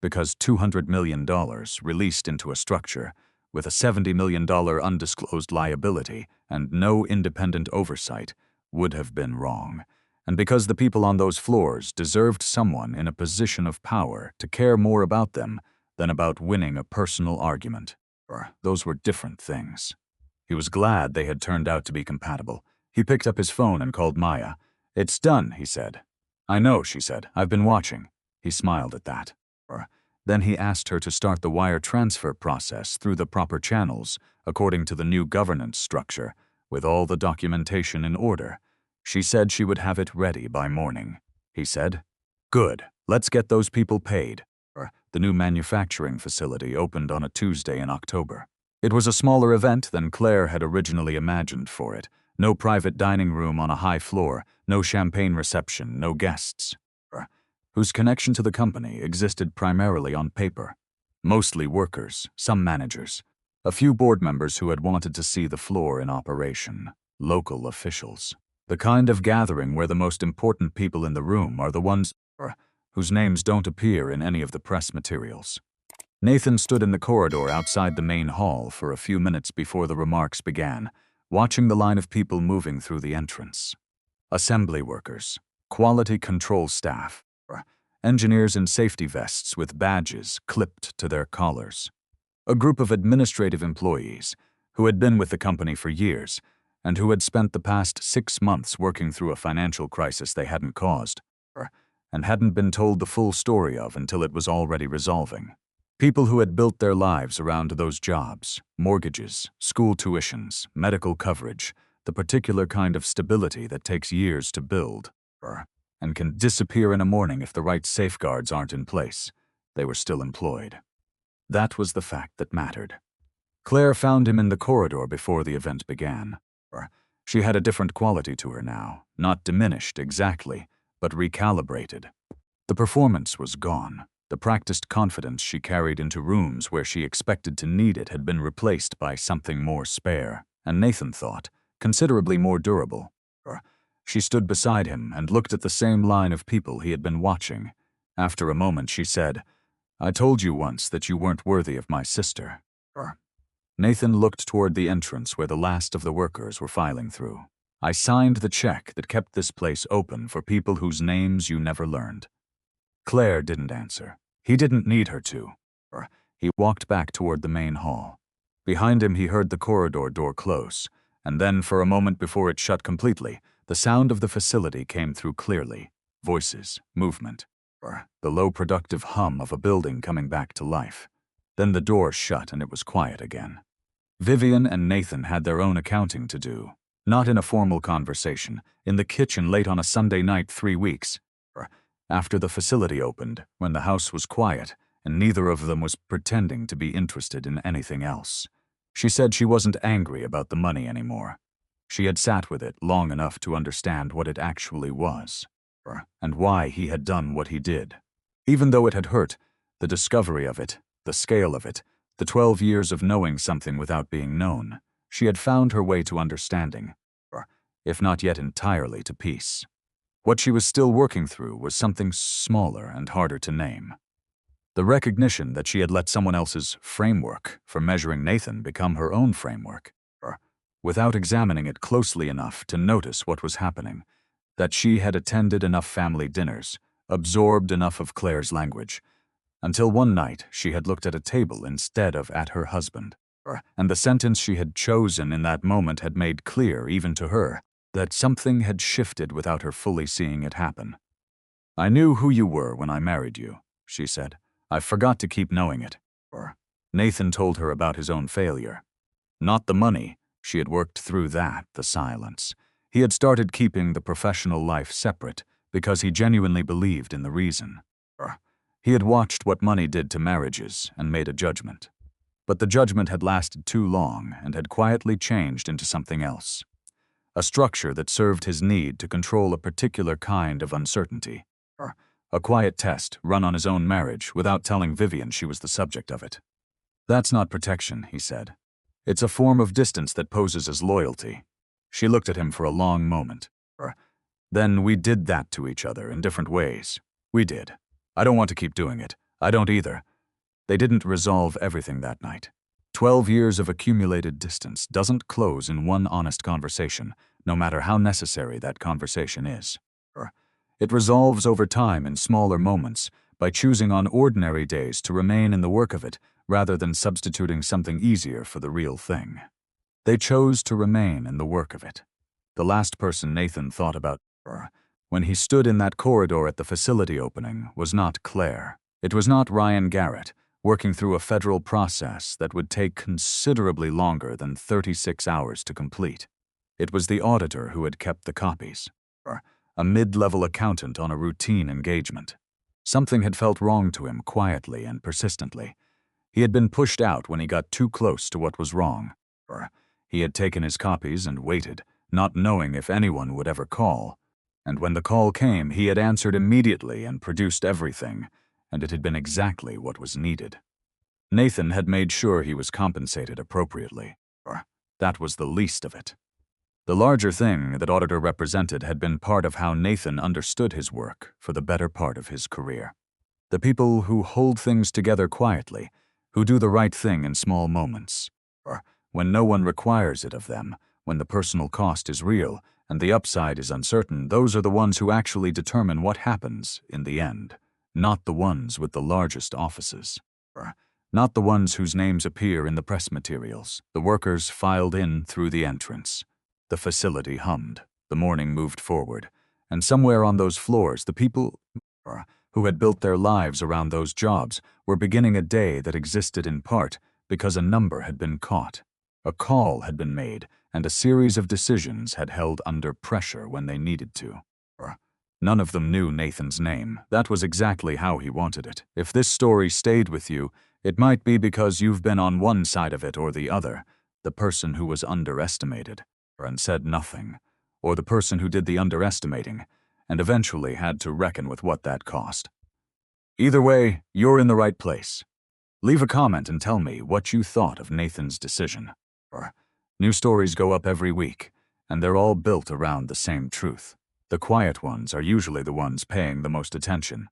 Speaker 5: because $200 million released into a structure with a $70 million undisclosed liability and no independent oversight, would have been wrong. And because the people on those floors deserved someone in a position of power to care more about them than about winning a personal argument. Those were different things. He was glad they had turned out to be compatible. He picked up his phone and called Maya. "It's done," he said. "I know," she said. "I've been watching." He smiled at that. Then he asked her to start the wire transfer process through the proper channels, according to the new governance structure, with all the documentation in order. She said she would have it ready by morning. He said, "Good, let's get those people paid." The new manufacturing facility opened on a Tuesday in October. It was a smaller event than Claire had originally imagined for it. No private dining room on a high floor, no champagne reception, no guests. Whose connection to the company existed primarily on paper. Mostly workers, some managers, a few board members who had wanted to see the floor in operation, local officials. The kind of gathering where the most important people in the room are the ones whose names don't appear in any of the press materials. Nathan stood in the corridor outside the main hall for a few minutes before the remarks began, watching the line of people moving through the entrance. Assembly workers, quality control staff, engineers in safety vests with badges clipped to their collars. A group of administrative employees who had been with the company for years and who had spent the past 6 months working through a financial crisis they hadn't caused and hadn't been told the full story of until it was already resolving. People who had built their lives around those jobs, mortgages, school tuitions, medical coverage, the particular kind of stability that takes years to build, and can disappear in a morning if the right safeguards aren't in place. They were still employed. That was the fact that mattered. Claire found him in the corridor before the event began. She had a different quality to her now, not diminished exactly, but recalibrated. The performance was gone. The practiced confidence she carried into rooms where she expected to need it had been replaced by something more spare, and Nathan thought, considerably more durable. She stood beside him and looked at the same line of people he had been watching. After a moment, she said, "I told you once that you weren't worthy of my sister." Nathan looked toward the entrance where the last of the workers were filing through. "I signed the check that kept this place open for people whose names you never learned." Claire didn't answer. He didn't need her to. He walked back toward the main hall. Behind him, he heard the corridor door close, and then, for a moment before it shut completely, the sound of the facility came through clearly. Voices, movement, the low productive hum of a building coming back to life. Then the door shut and it was quiet again. Vivian and Nathan had their own accounting to do, not in a formal conversation, in the kitchen late on a Sunday night 3 weeks. After the facility opened, when the house was quiet, and neither of them was pretending to be interested in anything else. She said she wasn't angry about the money anymore. She had sat with it long enough to understand what it actually was, and why he had done what he did. Even though it had hurt, the discovery of it, the scale of it, the 12 years of knowing something without being known, she had found her way to understanding, if not yet entirely to peace. What she was still working through was something smaller and harder to name. The recognition that she had let someone else's framework for measuring Nathan become her own framework, without examining it closely enough to notice what was happening, that she had attended enough family dinners, absorbed enough of Claire's language, until one night she had looked at a table instead of at her husband, and the sentence she had chosen in that moment had made clear, even to her, that something had shifted without her fully seeing it happen. "I knew who you were when I married you," she said. "I forgot to keep knowing it." Nathan told her about his own failure. Not the money. She had worked through that, the silence. He had started keeping the professional life separate because he genuinely believed in the reason. He had watched what money did to marriages and made a judgment. But the judgment had lasted too long and had quietly changed into something else. A structure that served his need to control a particular kind of uncertainty. A quiet test run on his own marriage without telling Vivian she was the subject of it. "That's not protection," he said. "It's a form of distance that poses as loyalty." She looked at him for a long moment. "Then we did that to each other in different ways. We did. I don't want to keep doing it. I don't either." They didn't resolve everything that night. 12 years of accumulated distance doesn't close in one honest conversation, no matter how necessary that conversation is. It resolves over time in smaller moments by choosing on ordinary days to remain in the work of it rather than substituting something easier for the real thing. They chose to remain in the work of it. The last person Nathan thought about when he stood in that corridor at the facility opening was not Claire. It was not Ryan Garrett, working through a federal process that would take considerably longer than 36 hours to complete. It was the auditor who had kept the copies, a mid-level accountant on a routine engagement. Something had felt wrong to him quietly and persistently. He had been pushed out when he got too close to what was wrong. He had taken his copies and waited, not knowing if anyone would ever call. And when the call came, he had answered immediately and produced everything, and it had been exactly what was needed. Nathan had made sure he was compensated appropriately. That was the least of it. The larger thing that Auditor represented had been part of how Nathan understood his work for the better part of his career. The people who hold things together quietly, who do the right thing in small moments, when no one requires it of them, when the personal cost is real and the upside is uncertain, those are the ones who actually determine what happens in the end, not the ones with the largest offices. Not the ones whose names appear in the press materials. The workers filed in through the entrance. The facility hummed. The morning moved forward. And somewhere on those floors, the people who had built their lives around those jobs were beginning a day that existed in part because a number had been caught. A call had been made, and a series of decisions had held under pressure when they needed to. None of them knew Nathan's name. That was exactly how he wanted it. If this story stayed with you, it might be because you've been on one side of it or the other, the person who was underestimated and said nothing, or the person who did the underestimating and eventually had to reckon with what that cost. Either way, you're in the right place. Leave a comment and tell me what you thought of Nathan's decision. New stories go up every week, and they're all built around the same truth. The quiet ones are usually the ones paying the most attention.